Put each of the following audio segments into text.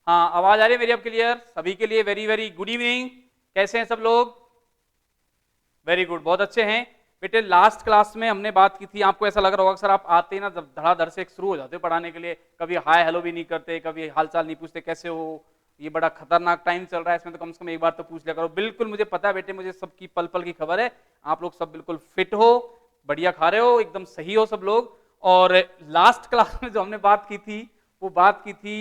हाँ, आवाज आ रही है मेरी अब क्लियर? सभी के लिए वेरी वेरी गुड इवनिंग। कैसे हैं सब लोग? वेरी गुड, बहुत अच्छे हैं। बेटे लास्ट क्लास में हमने बात की थी, आपको ऐसा लग रहा होगा सर आप आते ही ना जब धड़ाधड़ से शुरू हो जाते हो पढ़ाने के लिए, कभी हाय हेलो भी नहीं करते, कभी हाल चाल नहीं पूछते, कैसे हो, ये बड़ा खतरनाक टाइम चल रहा है, इसमें तो कम से कम एक बार तो पूछ लिया करो। बिल्कुल मुझे पता है बेटे, मुझे सबकी पल पल की खबर है। आप लोग सब बिल्कुल फिट हो, बढ़िया खा रहे हो, एकदम सही हो सब लोग। और लास्ट क्लास में जो हमने बात की थी, वो बात की थी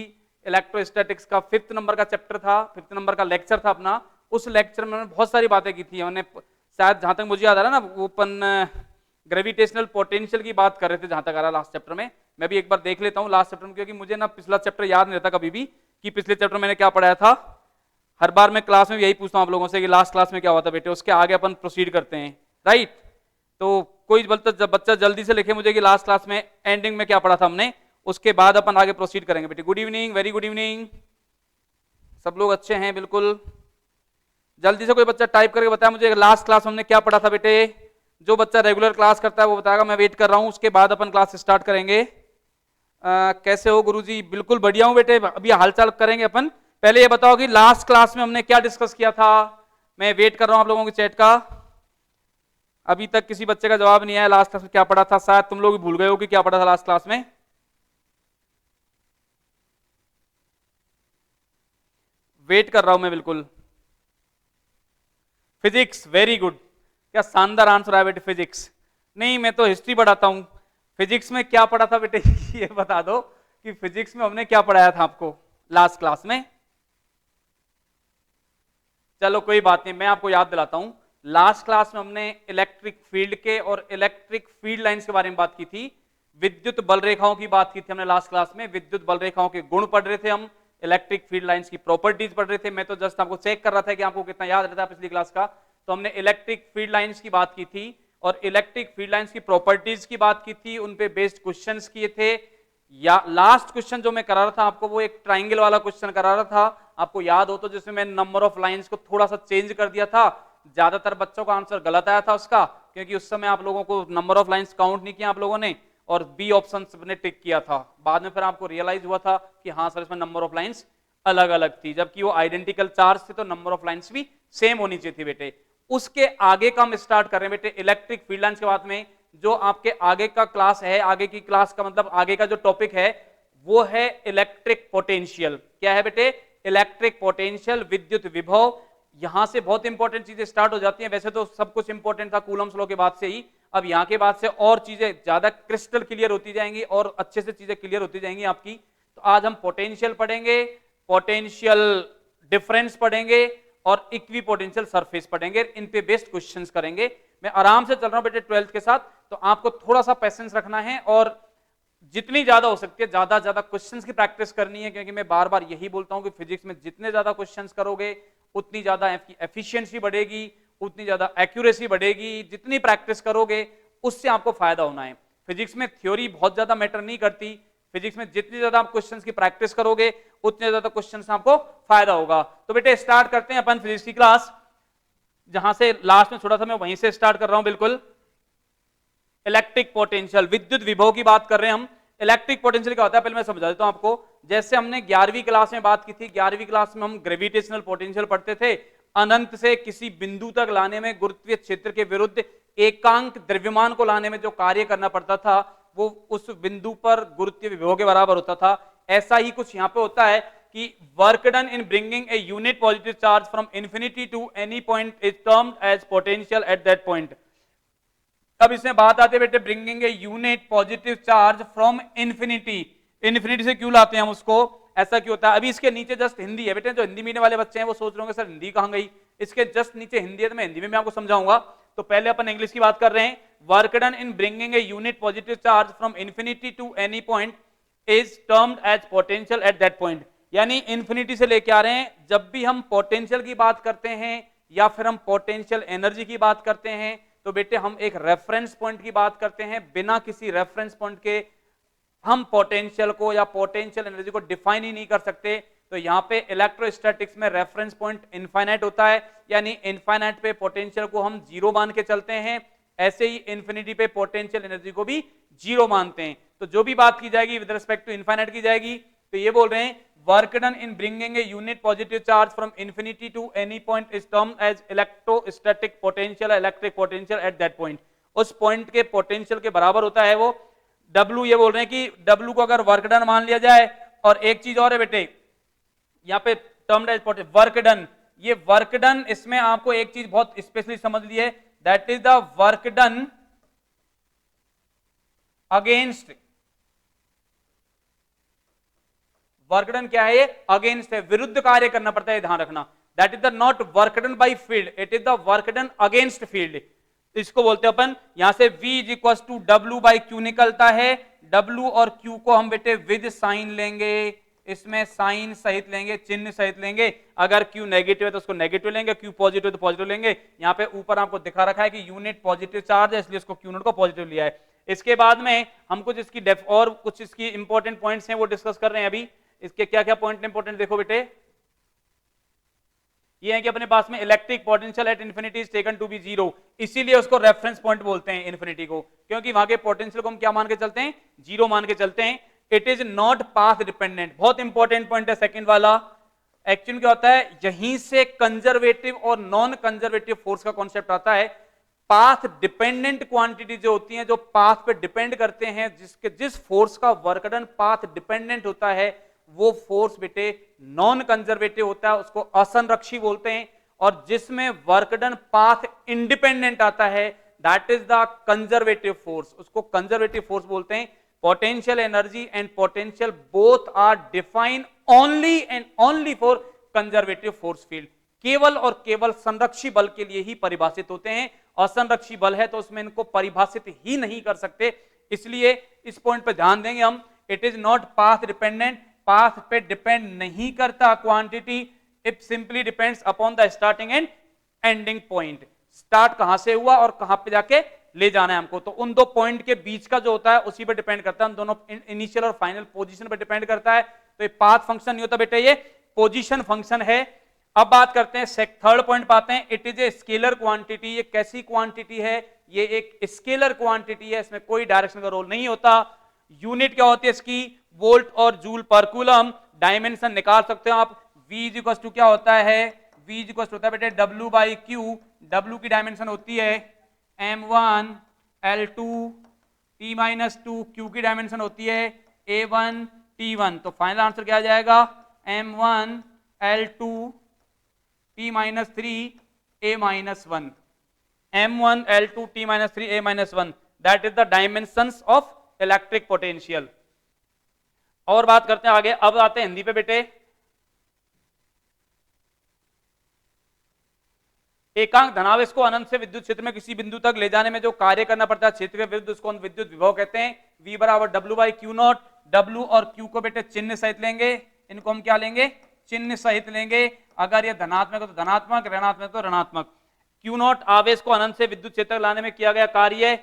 इलेक्ट्रोस्टैटिक्स का 5th नंबर का चैप्टर था, 5th नंबर का लेक्चर था अपना। उस लेक्चर में बहुत सारी बातें की थी हमने, शायद जहां तक मुझे याद आ रहा है ना, वो अपन ग्रेविटेशनल पोटेंशियल की बात कर रहे थे जहां तक आ रहा लास्ट चैप्टर में। मैं भी एक बार देख लेता हूँ लास्ट चैप्टर में, क्योंकि मुझे ना पिछला चैप्टर याद नहीं रहता कभी भी कि पिछले चैप्टर मैंने क्या पढ़ाया था। हर बार मैं क्लास में यही पूछता हूँ आप लोगों से कि लास्ट क्लास में क्या हुआ था बेटे, उसके आगे अपन प्रोसीड करते हैं, राइट। तो कोई बच्चा जल्दी से लिखे मुझे कि लास्ट क्लास में एंडिंग में क्या पढ़ा था हमने, उसके बाद अपन आगे प्रोसीड करेंगे बेटे। Good evening, very good evening. सब लोग अच्छे हैं बिल्कुल? जल्दी से कोई बच्चा टाइप करके बताया मुझे लास्ट क्लास हमने क्या पढ़ा था बेटे। जो बच्चा रेगुलर क्लास करता है वो बताएगा, मैं वेट कर रहा हूं, उसके बाद अपन क्लास स्टार्ट करेंगे। कैसे हो गुरुजी? बिल्कुल बढ़िया हूं बेटे, अभी हालचाल करेंगे अपन। पहले ये बताओ कि लास्ट क्लास में हमने क्या डिस्कस किया था। मैं वेट कर रहा हूं आप लोगों के चैट का। अभी तक किसी बच्चे का जवाब नहीं आया लास्ट क्लास में क्या पढ़ा था। शायद तुम लोग भी भूल गए हो कि क्या पढ़ा था लास्ट क्लास में। वेट कर रहा हूं मैं बिल्कुल। फिजिक्स, वेरी गुड, क्या शानदार आंसर आया बेटे, फिजिक्स। नहीं, मैं तो हिस्ट्री पढ़ाता हूं। फिजिक्स में क्या पढ़ा था बेटे ये बता दो कि फिजिक्स में हमने क्या पढ़ाया था आपको लास्ट क्लास में। चलो कोई बात नहीं, मैं आपको याद दिलाता हूं। लास्ट क्लास में हमने इलेक्ट्रिक फील्ड के और इलेक्ट्रिक फील्ड लाइंस के बारे में बात की थी। विद्युत बल रेखाओं की बात की थी हमने लास्ट क्लास में। विद्युत बल रेखाओं के गुण पढ़ रहे थे हम, इलेक्ट्रिक फील्ड लाइंस की प्रॉपर्टीज पढ़ रहे थे। मैं तो जस्ट आपको चेक कर रहा था कि आपको कितना याद रहता है पिछली क्लास का। तो हमने इलेक्ट्रिक फील्ड लाइंस की बात की थी और इलेक्ट्रिक फील्ड लाइंस की प्रॉपर्टीज की बात की थी, उन पे बेस्ड क्वेश्चंस किए थे। या लास्ट क्वेश्चन जो मैं करा रहा था आपको, वो एक ट्राइंगल वाला क्वेश्चन करा रहा था, आपको याद हो तो, जिसमें मैं नंबर ऑफ लाइंस को थोड़ा सा चेंज कर दिया था। ज्यादातर बच्चों का आंसर गलत आया था उसका, क्योंकि उस समय आप लोगों को नंबर ऑफ लाइंस काउंट नहीं किया आप लोगों ने, और बी ऑप्शन ने टिक किया था। बाद में फिर आपको रियलाइज हुआ था कि हाँ सर इसमें नंबर ऑफ लाइंस अलग अलग थी, जबकि वो आइडेंटिकल चार्ज थे तो नंबर ऑफ लाइंस भी सेम होनी चाहिए थी बेटे। उसके आगे का हम स्टार्ट कर रहे हैं बेटे, इलेक्ट्रिक फील्ड लाइंस के बाद में जो आपके आगे का क्लास है, आगे की क्लास का मतलब आगे का जो टॉपिक है वो है इलेक्ट्रिक पोटेंशियल। क्या है बेटे? इलेक्ट्रिक पोटेंशियल, विद्युत विभव। यहां से बहुत इंपॉर्टेंट चीजें स्टार्ट हो जाती हैं। वैसे तो सब कुछ इंपॉर्टेंट था कूलम्स लॉ के बाद से ही, अब यहां के बाद से और चीजें ज्यादा क्रिस्टल क्लियर होती जाएंगी और अच्छे से चीजें क्लियर होती जाएंगी आपकी। तो आज हम पोटेंशियल पढ़ेंगे, पोटेंशियल डिफरेंस पढ़ेंगे और इक्वी पोटेंशियल सरफेस पढ़ेंगे। इन पे बेस्ड क्वेश्चंस करेंगे। मैं आराम से चल रहा हूं बेटे 12th के साथ, तो आपको थोड़ा सा पेशेंस रखना है और जितनी ज्यादा हो सकती है ज्यादा ज्यादा क्वेश्चंस की प्रैक्टिस करनी है, क्योंकि मैं बार बार यही बोलता हूं कि फिजिक्स में जितने ज्यादा क्वेश्चंस करोगे उतनी ज्यादा एफिशिएंसी बढ़ेगी, उतनी ज्यादा एक्यूरेसी बढ़ेगी। जितनी प्रैक्टिस करोगे उससे आपको फायदा होना है। फिजिक्स में थ्योरी बहुत ज्यादा मैटर नहीं करती। फिजिक्स में जितनी ज्यादा आप क्वेश्चंस की प्रैक्टिस करोगे उतने ज्यादा क्वेश्चंस में आपको फायदा होगा। तो बेटे स्टार्ट करते हैं अपन फिजिक्स की क्लास। जहां से लास्ट में छोड़ा था मैं वहीं से स्टार्ट कर रहा हूं बिल्कुल। इलेक्ट्रिक पोटेंशियल, विद्युत विभव की बात कर रहे हैं हम। इलेक्ट्रिक पोटेंशियल क्या होता है पहले मैं समझा देता हूं आपको। जैसे हमने 11वीं क्लास में बात की थी, 11वीं क्लास में हम ग्रेविटेशनल पोटेंशियल पढ़ते थे। अनंत से किसी बिंदु तक लाने में गुरुत्वीय क्षेत्र के विरुद्ध एकांक द्रव्यमान को लाने में जो कार्य करना पड़ता था वो उस बिंदु पर गुरुत्वीय विभव के बराबर होता था। ऐसा ही कुछ यहां पे होता है कि work done in bringing a unit positive charge from infinity to any point is termed as potential at that point. अब इसमें बात आती है बेटे bringing a unit positive charge from infinity. Infinity से क्यों लाते हैं हम उसको, ऐसा क्यों होता है? अभी इसके नीचे जस्ट हिंदी है बेटे। जो हिंदी मीडियम वाले बच्चे हैं वो सोच रहे होंगे सर हिंदी कहां गई। इसके जस्ट नीचे हिंदी है, तो मैं हिंदी में भी आपको समझाऊंगा। तो पहले अपन इंग्लिश की बात कर रहे हैं। Work done in bringing a unit positive charge from infinity to any point is termed as potential at that point. यानी इन्फिनिटी से लेके आ रहे हैं, जब भी हम पोटेंशियल की बात करते हैं या फिर हम पोटेंशियल एनर्जी की बात करते हैं तो बेटे हम एक रेफरेंस पॉइंट की बात करते हैं। बिना किसी रेफरेंस पॉइंट के हम पोटेंशियल को या पोटेंशियल एनर्जी को डिफाइन ही नहीं कर सकते। तो यहां पे इलेक्ट्रोस्टैटिक्स में रेफरेंस पॉइंट इनफाइनाइट होता है, यानी इनफाइनाइट पे पोटेंशियल को हम जीरो मान के चलते हैं। ऐसे ही इन्फिनिटी पे पोटेंशियल एनर्जी को भी जीरो मानते हैं। तो जो भी बात की जाएगी विद रिस्पेक्ट टू इनफाइनाइट की जाएगी, तो ये बोल रहे हैं work done in bringing a unit positive charge from infinity to any point is termed as electrostatic potential, electric potential at that point. उस पॉइंट के पोटेंशियल के बराबर होता है वो W। ये बोल रहे हैं कि W को अगर वर्क डन मान लिया जाए, और एक चीज और है बेटे यहाँ पे टर्म्ड एज वर्क डन, ये वर्क डन, इसमें आपको एक चीज बहुत स्पेशली समझ ली है, that is the work done against, work done क्या है, ये अगेंस्ट है, विरुद्ध कार्य करना पड़ता है, ध्यान रखना। That is the not work done by field, it is the work done against field. इसको बोलते हैं अपन, यहां से V is equal to W by Q निकलता है। W और Q को हम बेटे विद साइन लेंगे, इसमें साइन सहित लेंगे, चिन्ह सहित लेंगे। अगर Q नेगेटिव है तो उसको नेगेटिव लेंगे, Q पॉजिटिव है तो पॉजिटिव लेंगे। यहाँ पे ऊपर आपको दिखा रखा है कि यूनिट पॉजिटिव चार्ज है, इसलिए इसको Q नोट को पॉजिटिव लिया है। इसके बाद में हम कुछ इसकी और कुछ इसकी इंपॉर्टेंट पॉइंट्स हैं वो डिस्कस कर रहे हैं अभी। इसके क्या क्या पॉइंट इंपॉर्टेंट देखो बेटे, ये है कि अपने पास में electric potential at infinity is taken to be zero, इसीलिए उसको रेफरेंस पॉइंट बोलते हैं इंफिनिटी को, क्योंकि वहां के पोटेंशियल को हम क्या मान के चलते हैं, जीरो मान के चलते हैं। It is not path dependent, बहुत इंपॉर्टेंट पॉइंट है सेकंड वाला। एक्चुअली क्या होता है, यहीं से कंजर्वेटिव और नॉन कंजर्वेटिव फोर्स का कॉन्सेप्ट आता है। पाथ डिपेंडेंट क्वांटिटी जो होती है, जो पाथ पे डिपेंड करते हैं, जिस फोर्स का वर्क डन पाथ डिपेंडेंट होता है, वो फोर्स बेटे नॉन कंजर्वेटिव होता है, उसको असंरक्षी बोलते हैं। और जिसमें वर्क डन पाथ इंडिपेंडेंट आता है, that is the conservative force, उसको कंजर्वेटिव फोर्स बोलते हैं। Potential energy and potential both are defined only and only for conservative force field, केवल और केवल संरक्षी बल के लिए ही परिभाषित होते हैं। असंरक्षी बल है तो उसमें इनको परिभाषित ही नहीं कर सकते, इसलिए इस पॉइंट पर ध्यान देंगे हम। It is not path dependent, path पे डिपेंड नहीं करता quantity, it simply depends upon the starting and ending point. Start कहां से हुआ और कहां पे जाके ले जाना है हमको, तो उन दो पॉइंट के बीच का जो होता है उसी पे डिपेंड करता है, उन दोनों इनिशियल और फाइनल पोजीशन पे डिपेंड करता है। तो ये पाथ फंक्शन नहीं होता बेटा, ये पोजीशन फंक्शन है। अब बात करते हैं, थर्ड पॉइंट पाते हैं। It is a scalar quantity, ये कैसी क्वांटिटी है, ये एक स्केलर क्वांटिटी है, इसमें कोई डायरेक्शन का रोल नहीं होता। यूनिट क्या होती है इसकी, वोल्ट और जूल पर कूलम। डायमेंशन निकाल सकते हो आप, V इज इक्वल टू क्या होता है, V इज इक्वल टू होता है बेटे W बाई क्यू। W की डायमेंशन होती है M1 L2 T minus 2, Q की डायमेंशन होती है A1 T1। तो फाइनल आंसर क्या आ जाएगा, M1 L2 T minus 3 A minus 1, M1 L2 T minus 3 A minus 1, that is the dimensions of electric potential. और बात करते हैं आगे, अब आते हैं हिंदी पे बेटे। एकांक धनावेश को अनंत से विद्युत क्षेत्र में किसी बिंदु तक ले जाने में जो कार्य करना पड़ता है क्षेत्र के विरुद्ध, उसको हम विद्युत विभव कहते हैं। V बराबर W by Q not. W और Q को बेटे चिन्ह सहित लेंगे, इनको हम क्या लेंगे, चिन्ह सहित लेंगे। अगर ये धनात्मक है तो धनात्मक, ऋणात्मक तो ऋणात्मक। Q नॉट आवेश को अनंत से विद्युत क्षेत्र लाने में किया गया कार्य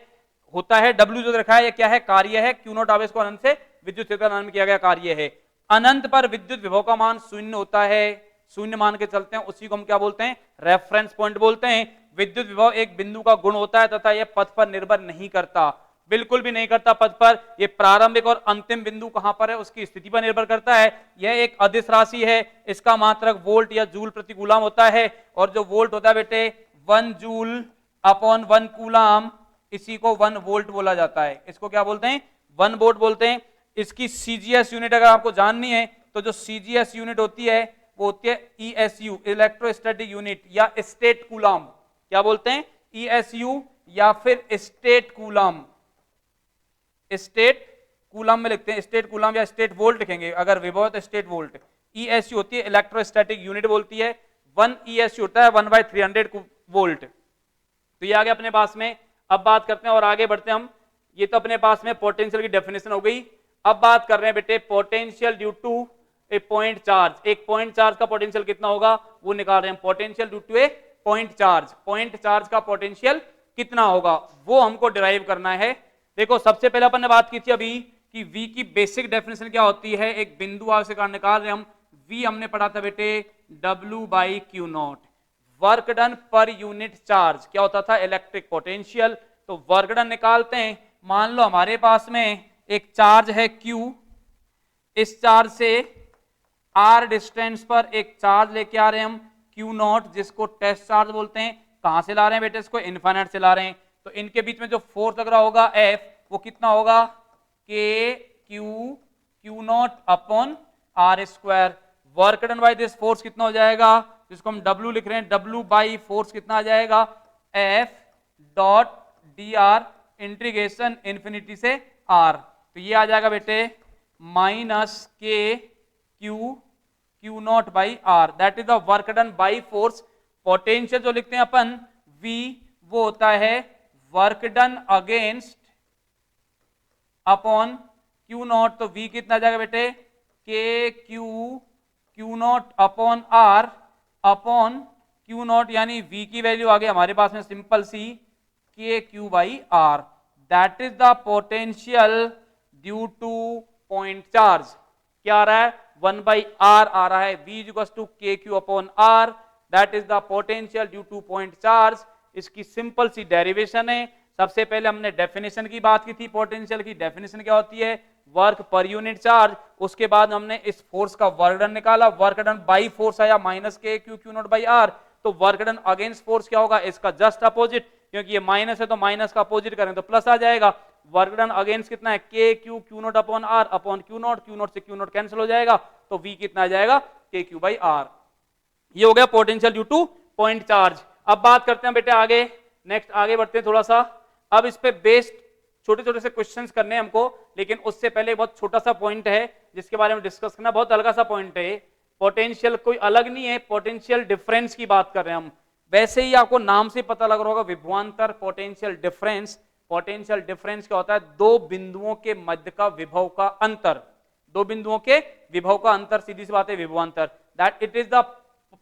होता है। W जो रखा है ये क्या है, कार्य है। Q नॉट आवेश को अनंत से विद्युत क्षेत्र लाने में किया गया कार्य है। अनंत पर विद्युत विभव का मान शून्य होता है, शून्य मान के चलते हैं, उसी को हम क्या बोलते हैं, रेफरेंस पॉइंट बोलते हैं। विद्युत विभव एक बिंदु का गुण होता है तथा यह पथ पर निर्भर नहीं करता, बिल्कुल भी नहीं करता पथ पर। यह प्रारंभिक और अंतिम बिंदु कहां पर है उसकी स्थिति पर निर्भर करता है। यह एक अदिश राशि है, इसका मात्रक वोल्ट या जूल प्रति कूलम होता है। और जो वोल्ट होता है बेटे 1 जूल अपॉन 1 कूलम, इसी को 1 वोल्ट बोला जाता है। इसको क्या बोलते हैं, 1 वोल्ट बोलते हैं। इसकी सीजीएस यूनिट अगर आपको जाननी है तो जो सीजीएस यूनिट होती है वो होती है ESU, इलेक्ट्रोस्टैटिक यूनिट या स्टेट कूलम। क्या बोलते हैं, ESU या फिर स्टेट कूलम। स्टेट कूलम में लिखते हैं, स्टेट कूलम या स्टेट वोल्ट लिखेंगे, अगर विभव तो स्टेट वोल्ट। ESU होती है इलेक्ट्रोस्टैटिक यूनिट बोलती है। 1 ESU होता है 1/300 वोल्ट। तो ये आ गया अपने पास में। अब बात करते हैं और आगे बढ़ते हैं हम। ये तो अपने पास में पोटेंशियल की डेफिनेशन हो गई। अब बात कर रहे हैं बेटे potential due to a point charge. एक पॉइंट चार्ज का पोटेंशियल कितना होगा वो निकाल रहे हैं। Potential due to a point charge, point charge का पोटेंशियल कितना होगा वो हमको डिराइव करना है। देखो सबसे पहले अपन ने बात की थी अभी कि V की बेसिक डेफिनेशन क्या होती है, एक बिंदु आवेश निकाल रहे हम। V हमने पढ़ा था बेटे W by Q not. Work done per unit charge क्या होता था, इलेक्ट्रिक पोटेंशियल। तो वर्क डन निकालते हैं। मान लो हमारे पास में एक चार्ज है Q, इस चार्ज से r डिस्टेंस पर एक चार्ज लेके आ रहे हैं हम Q नॉट, जिसको टेस्ट चार्ज बोलते हैं। कहां से ला रहे हैं बेटे इसको? इनफाइनाइट से ला रहे हैं। तो इनके बीच में जो फोर्स लग रहा होगा F, वो कितना होगा? Q naught upon R square. Work done by this force कितना हो जाएगा? जिसको हम W लिख रहे हैं, W बाई फोर्स कितना आ जाएगा? F dot dr integration infinity से R। तो ये आ जाएगा बेटे minus Q naught by R, that is the work done by force. Potential जो लिखते हैं अपन V, वो होता है work done against upon Q naught. तो V कितना आ जाएगा बेटे? Q naught upon R upon Q naught, यानी V की वैल्यू आ गई हमारे पास में सिंपल सी KQ by R, that is the potential due to point charge. क्या आ रहा है? 1 बाई R आ रहा है। V equals to KQ upon R, that is the potential due to point charge. इसकी सिंपल सी डेरिवेशन है। सबसे पहले हमने डेफिनेशन की बात की थी। पोटेंशियल की डेफिनेशन क्या होती है? Work per unit charge. उसके बाद हमने इस फोर्स का वर्क डन निकाला। वर्क डन बाई फोर्स आया minus Q naught by R। तो वर्क डन अगेंस्ट फोर्स क्या होगा? इसका जस्ट अपोजिट, क्योंकि ये माइनस है तो माइनस का अपोजिट करें तो प्लस आ जाएगा। वर्क डन अगेंस्ट कितना है? Q naught upon R upon Q not से Q नॉट कैंसिल हो जाएगा, तो V कितना आ जाएगा? KQ by R। ये हो गया potential due to point charge. अब बात करते हैं बेटे आगे, नेक्स्ट आगे बढ़ते हैं थोड़ा सा। अब इस पे बेस्ड छोटे छोटे से क्वेश्चंस करने हैं हमको, लेकिन उससे पहले बहुत छोटा सा पॉइंट है जिसके बारे में डिस्कस करना। बहुत हल्का सा पॉइंट है। पोटेंशियल कोई अलग नहीं है, पोटेंशियल डिफरेंस की बात कर रहे हैं हम। वैसे ही आपको नाम से पता लग रहा होगा विभवांतर, पोटेंशियल डिफरेंस। पोटेंशियल डिफरेंस क्या होता है? दो बिंदुओं के मध्य का विभव का अंतर। दो बिंदुओं के विभव का अंतर, सीधी सी बात है विभवांतर। That it is the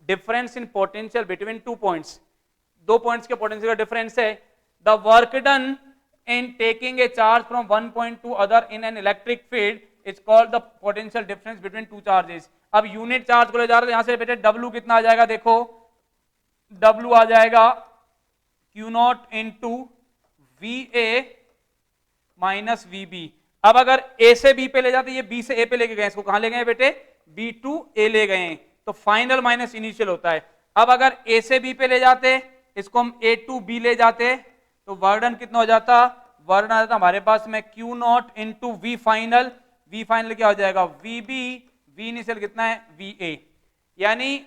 difference in potential between two points. दो पॉइंट्स के पोटेंशियल का डिफरेंस है। The work done in taking a charge from one point to other in an electric field is called the potential difference between two charges। अब unit charge को ले जा रहे हैं, यहां से बेटे W कितना आ जाएगा? देखो W आ जाएगा Q not into VA minus VB। अब अगर A से B पे ले जाते, ये B से A पे लेके गए, इसको कहां ले गए बेटे? B टू A ले गए, तो फाइनल माइनस इनिशियल होता है। अब अगर A से B पे ले जाते, इसको हम A टू B ले जाते, तो वर्क डन कितना हो जाता? वर्क डन आ जाता हमारे पास में Q not into V final. V final क्या हो जाएगा? VB। V इनिशियल कितना है? VA। यानी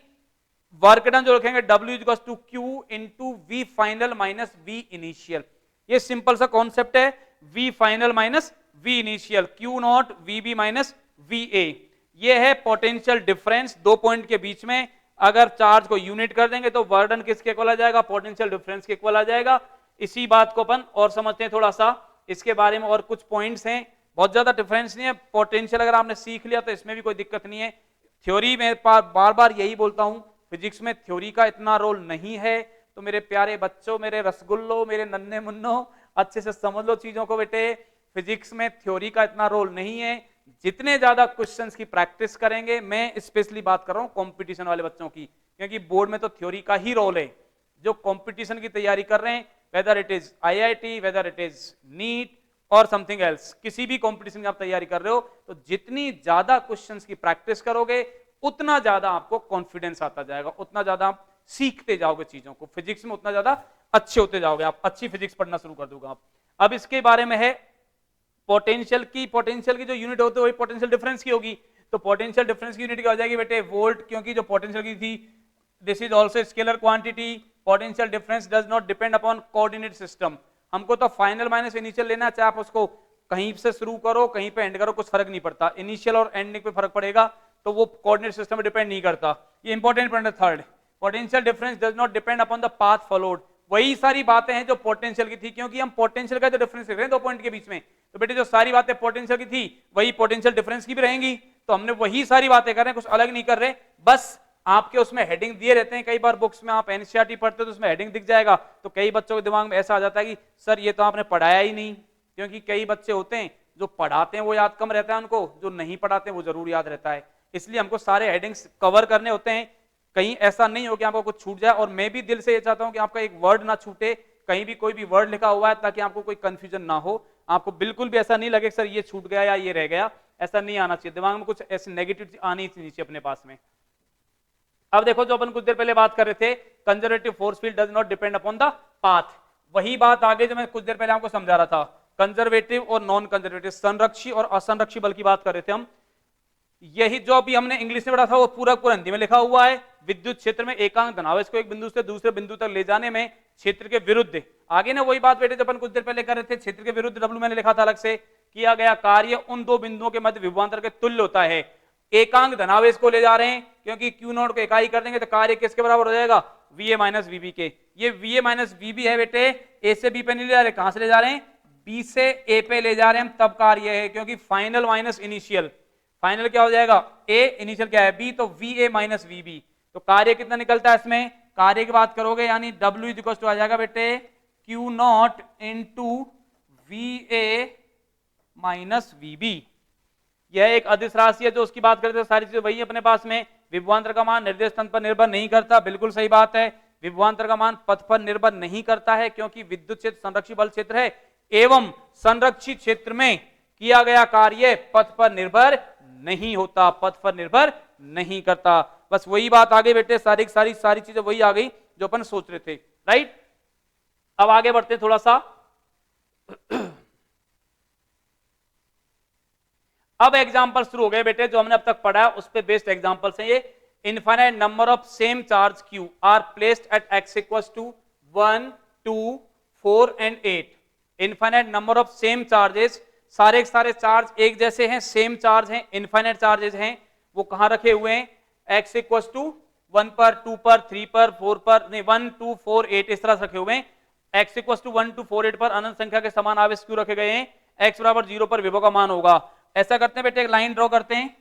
वर्क डन जो रखेंगे W equal to Q into V final minus V initial. ये सिंपल सा कॉन्सेप्ट है, V final minus V initial, Q naught VB minus VA। ये है पोटेंशियल डिफरेंस दो पॉइंट के बीच में। अगर चार्ज को यूनिट कर देंगे तो वर्क डन किसके इक्वल आ जाएगा? पोटेंशियल डिफरेंस के इक्वल आ जाएगा। इसी बात को अपन और समझते हैं थोड़ा सा, इसके बारे में और कुछ पॉइंट्स हैं। बहुत ज्यादा डिफरेंस नहीं है। पोटेंशियल अगर आपने सीख लिया तो इसमें भी कोई दिक्कत नहीं है। थ्योरी में बार बार यही बोलता हूं, फिजिक्स में थ्योरी का इतना रोल नहीं है। तो मेरे प्यारे बच्चों, मेरे रसगुल्लो, मेरे नन्हे मुन्नो, अच्छे से समझ लो चीजों को बेटे। फिजिक्स में थ्योरी का इतना रोल नहीं है। जितने ज्यादा क्वेश्चंस की प्रैक्टिस करेंगे, मैं स्पेशली बात कर रहा हूं कंपटीशन वाले बच्चों की, क्योंकि बोर्ड में तो थ्योरी का ही रोल है। जो कंपटीशन की तैयारी कर रहे हैं, whether it is IIT, whether it is NEET और समथिंग एल्स, किसी भी कंपटीशन की आप तैयारी कर रहे हो, तो जितनी ज्यादा क्वेश्चंस की प्रैक्टिस करोगे उतना ज्यादा आपको कॉन्फिडेंस आता जाएगा, उतना ज्यादा आप सीखते जाओगे चीजों को। फिजिक्स में उतना ज्यादा अच्छे होते जाओगे आप, अच्छी फिजिक्स पढ़ना शुरू कर दोगे आप। अब इसके बारे में है पोटेंशियल की जो यूनिट होती है वही पोटेंशियल डिफरेंस की होगी। तो पोटेंशियल डिफरेंस की यूनिट क्या हो जाएगी बेटे? वोल्ट, क्योंकि जो पोटेंशियल की थी this is also scalar quantity. Potential difference does not depend upon coordinate system. हमको तो फाइनल माइनस इनिशियल लेना, चाहे आप उसको कहीं से शुरू करो कहीं पे एंड करो, कुछ फर्क नहीं पड़ता। इनिशियल और एंडिंग पे फर्क पड़ेगा, तो वो कोऑर्डिनेट सिस्टम पे डिपेंड नहीं करता। ये इंपॉर्टेंट पॉइंट है third. Potential difference does not depend upon the path followed. वही सारी बातें हैं जो पोटेंशियल की थी, क्योंकि हम पोटेंशियल का जो डिफरेंस लिख रहे हैं दो पॉइंट के बीच में, तो बेटे जो सारी बातें पोटेंशियल की थी वही पोटेंशियल डिफरेंस की भी रहेंगी। तो हमने वही सारी बातें कर रहे हैं, कुछ अलग नहीं कर रहे। बस आपके उसमें हेडिंग दिए रहते हैं, कई बार बुक्स में आप एनसीईआरटी पढ़ते हो तो उसमें हेडिंग दिख जाएगा, तो कई बच्चों के दिमाग में ऐसा आ जाता है कि सर ये तो आपने पढ़ाया ही नहीं। क्योंकि कई बच्चे होते हैं जो पढ़ाते हैं वो याद कम रहता है उनको, जो नहीं पढ़ाते हैं वो जरूर याद रहता है। इसलिए हमको सारे हेडिंग्स कवर करने होते हैं, कहीं ऐसा नहीं हो कि आपको कुछ छूट जाए। और मैं भी दिल से ये चाहता हूं कि आपका एक वर्ड ना छूटे, कहीं भी कोई भी वर्ड लिखा हुआ है, ताकि आपको कोई कंफ्यूजन ना हो, आपको बिल्कुल भी ऐसा नहीं लगे सर ये छूट गया या ये रह गया, ऐसा नहीं आना चाहिए दिमाग में, कुछ ऐसे नेगेटिव आनी नहीं चाहिए अपने पास में। अब देखो जो अपन कुछ देर पहले बात कर रहे थे, conservative force field does not depend upon the path, वही बात आगे जो मैं कुछ देर पहले आपको समझा रहा था, कंजर्वेटिव और नॉन कंजर्वेटिव, संरक्षी और असंरक्षी बल की बात कर रहे थे हम। यही जो अभी हमने इंग्लिश में पढ़ा था वो पूरा पूरा हिंदी में लिखा हुआ है। विद्युत क्षेत्र में एकांक धनावेश को एक बिंदु से दूसरे बिंदु तक ले जाने में क्षेत्र के विरुद्ध, आगे ना वही बात बेटे जब अपन कुछ देर पहले कर रहे थे, क्षेत्र के विरुद्ध डब्ल्यू मैंने लिखा था अलग से, किया गया कार्य उन दो बिंदुओं के मध्य विभवांतर के तुल्य होता है। एकांक धनावेश को ले जा रहे हैं क्योंकि क्यू नॉट को इकाई कर देंगे तो कार्य किसके बराबर हो जाएगा, वीए माइनस वीबी के। ये वीए माइनस वीबी है बेटे, ए से बी पे नहीं ले जा रहे, कहां से ले जा रहे हैं, बी से ए पे ले जा रहे हैं, तब कार्य है, क्योंकि फाइनल माइनस इनिशियल, फाइनल क्या हो जाएगा ए, इनिशियल क्या है बी, तो V A minus V B, तो कार्य कितना निकलता है इसमें, कार्य की बात करोगे यानी W इज इक्वल टू आ जाएगा बेटे Q naught into V A minus V B. यह एक अदिश राशि है जो उसकी बात करते हैं, सारी चीजें वही अपने पास में। विभवांतर का मान निर्देश तंत्र पर निर्भर नहीं करता, बिल्कुल सही बात है, विभवांतर का मान पथ पर निर्भर नहीं करता है क्योंकि विद्युत क्षेत्र संरक्षी बल क्षेत्र है एवं संरक्षित क्षेत्र में किया गया कार्य पथ पर निर्भर नहीं होता, पथ पर निर्भर नहीं करता। बस वही बात आगे बेटे, सारी चीजें वही आ गई जो अपन सोच रहे थे, राइट। अब आगे बढ़ते थोड़ा सा। अब एग्जांपल शुरू हो गए बेटे, जो हमने अब तक पढ़ा है उस पे बेस्ड एग्जांपल्स हैं ये। Infinite number of same charge Q are placed at X equals to 1, 2, 4 and 8। Infinite number of same charges, सारे के सारे चार्ज एक जैसे हैं, सेम चार्ज हैं, इनफाइनाइट चार्जेस हैं, वो कहां रखे हुए हैं, एक्स इक्वल्स टू 1 पर, 2 पर, 3 पर, 4 पर, नहीं 1, 2, 4, 8 इस तरह से रखे हुए हैं। एक्स इक्वल्स टू 1, 2, 4, 8 पर अनंत संख्या के समान आवेश क्यों रखे गए हैं, एक्स बराबर 0 पर विभव का मान होगा। ऐसा करते हैं बेटे, एक लाइन ड्रॉ करते हैं।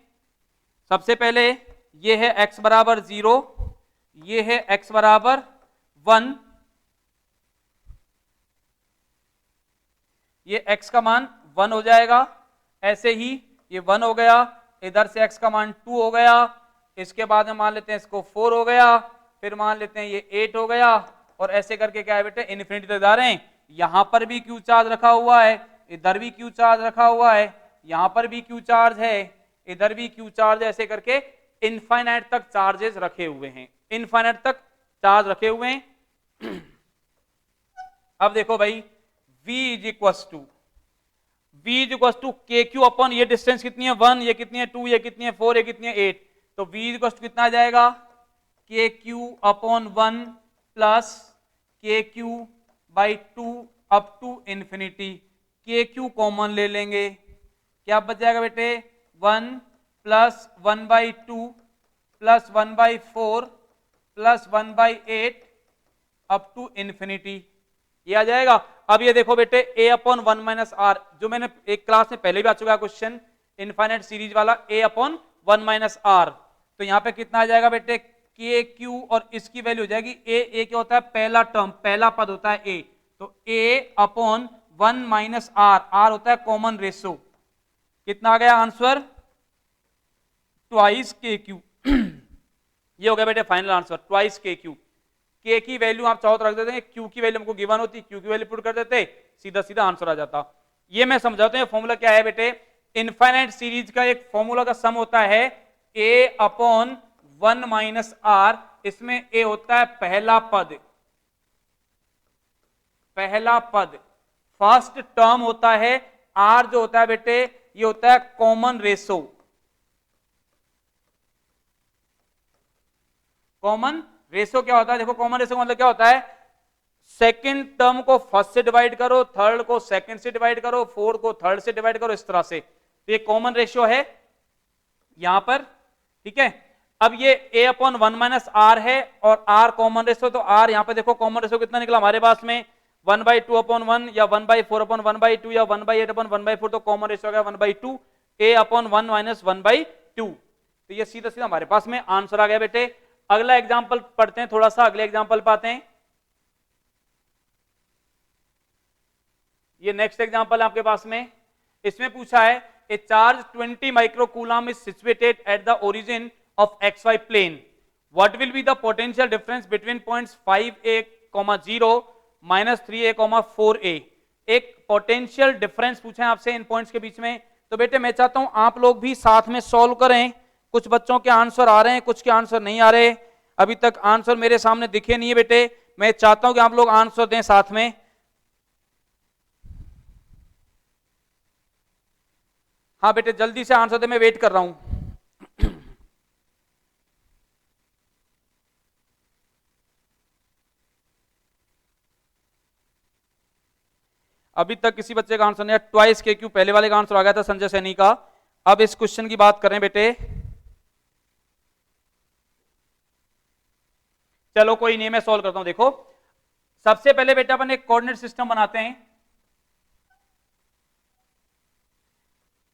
सबसे पहले ये है x बराबर 0, ये है x बराबर 1, ये x का मान 1 हो जाएगा, ऐसे ही ये 1 हो गया, इधर से x का मान 2 हो गया, इसके बाद में मान लेते हैं इसको 4 हो गया, फिर मान लेते हैं ये 8 हो गया, और ऐसे करके क्या है बेटे इन्फिनिटी तक जा रहे हैं। यहां पर भी क्यू चार्ज रखा हुआ है, इधर भी क्यू चार्ज रखा हुआ है, यहां पर भी क्यू चार्ज है, इधर भी क्यू चार्ज है, ऐसे करके इनफाइनाइट तक चार्जेस रखे हुए हैं, इनफाइनाइट तक चार्ज रखे हुए हैं। अब देखो भाई V is equal to K Q upon, ये डिस्टेंस कितनी है 1, ये कितनी है 2, ये कितनी है 4, ये कितनी है 8, तो V इज इक्वल टू कितना आ जाएगा K Q upon 1 plus K Q by 2 up to infinity. K Q common ले लेंगे, क्या बच जाएगा बेटे 1 plus 1 by 2 plus 1 by 4 plus 1 by 8 up to infinity, ये आ जाएगा। अब ये देखो बेटे a अपॉन 1 माइनस आर, जो मैंने एक क्लास में पहले भी आ चुका है क्वेश्चन इनफाइनाइट सीरीज वाला, a अपॉन 1 माइनस आर, तो यहां पे कितना आ जाएगा बेटे के क्यू, और इसकी वैल्यू हो जाएगी a क्या होता है पहला टर्म, पहला पद होता है a, तो a upon 1 minus R, R होता है कॉमन रेशो, कितना आ गया आंसर ट्वाइस के क्यू। ये हो गया बेटे फाइनल आंसर ट्वाइस के क्यू। के की वैल्यू आप चाहो तो रख देते हैं, क्यू की वैल्यू हमको गिवन होती, क्यू की वैल्यू पुट कर देते, सीधा सीधा आंसर आ जाता। ये मैं समझाता हूं फॉर्मूला क्या है बेटे, इनफाइनाइट सीरीज का एक फॉर्मूला का सम होता है a अपॉन 1 माइनस आर, इसमें a होता है पहला पद, पहला पद, फर्स्ट टर्म होता है, r जो होता है बेटे ये होता है कॉमन रेशो, कॉमन रेशो क्या होता है, देखो कॉमन रेशो मतलब क्या होता है, सेकंड टर्म को फर्स्ट से डिवाइड करो, थर्ड को सेकंड से डिवाइड करो, फोर्थ को थर्ड से डिवाइड करो, इस तरह से, तो ये कॉमन रेशो है यहां पर, ठीक है। अब ये a अपॉन 1 माइनस आर है और r कॉमन रेशो, तो r यहां पे देखो कॉमन रेशो कितना निकला हमारे पास में 1/2 अपॉन 1 या 1/4 अपॉन 1/2 या 1/8 अपॉन 1/4, तो कॉमन रेशो आ गया 1/2, a अपॉन 1 माइनस 1/2, तो ये सीधा सीधा हमारे पास में आंसर आ गया बेटे। अगला एग्जांपल पढ़ते हैं थोड़ा सा, अगले एग्जांपल पाते हैं। ये नेक्स्ट एग्जांपल आपके पास में, इसमें पूछा है a charge 20 microcoulomb is situated at the origin of xy plane, what will be the potential difference between points 5a, 0 -3a, 4a। एक पोटेंशियल डिफरेंस पूछा है आपसे इन पॉइंट्स के बीच में, तो बेटे मैं चाहता हूं आप लोग भी साथ में सॉल्व करें। कुछ बच्चों के आंसर आ रहे हैं, कुछ के आंसर नहीं आ रहे। अभी तक आंसर मेरे सामने दिखे नहीं है बेटे, मैं चाहता हूं कि आप लोग आंसर दें साथ में। हाँ बेटे जल्दी से आंसर दें, मैं वेट कर रहा हूं। अभी तक किसी बच्चे का आंसर नहीं है। ट्वाइस के क्यू पहले वाले का आंसर आ गया था संजय सैनी का। अब इस क्वेश्चन की बात करें बेटे। चलो कोई नहीं, मैं सॉल्व करता हूं। देखो सबसे पहले बेटा अपन एक कोऑर्डिनेट सिस्टम बनाते हैं।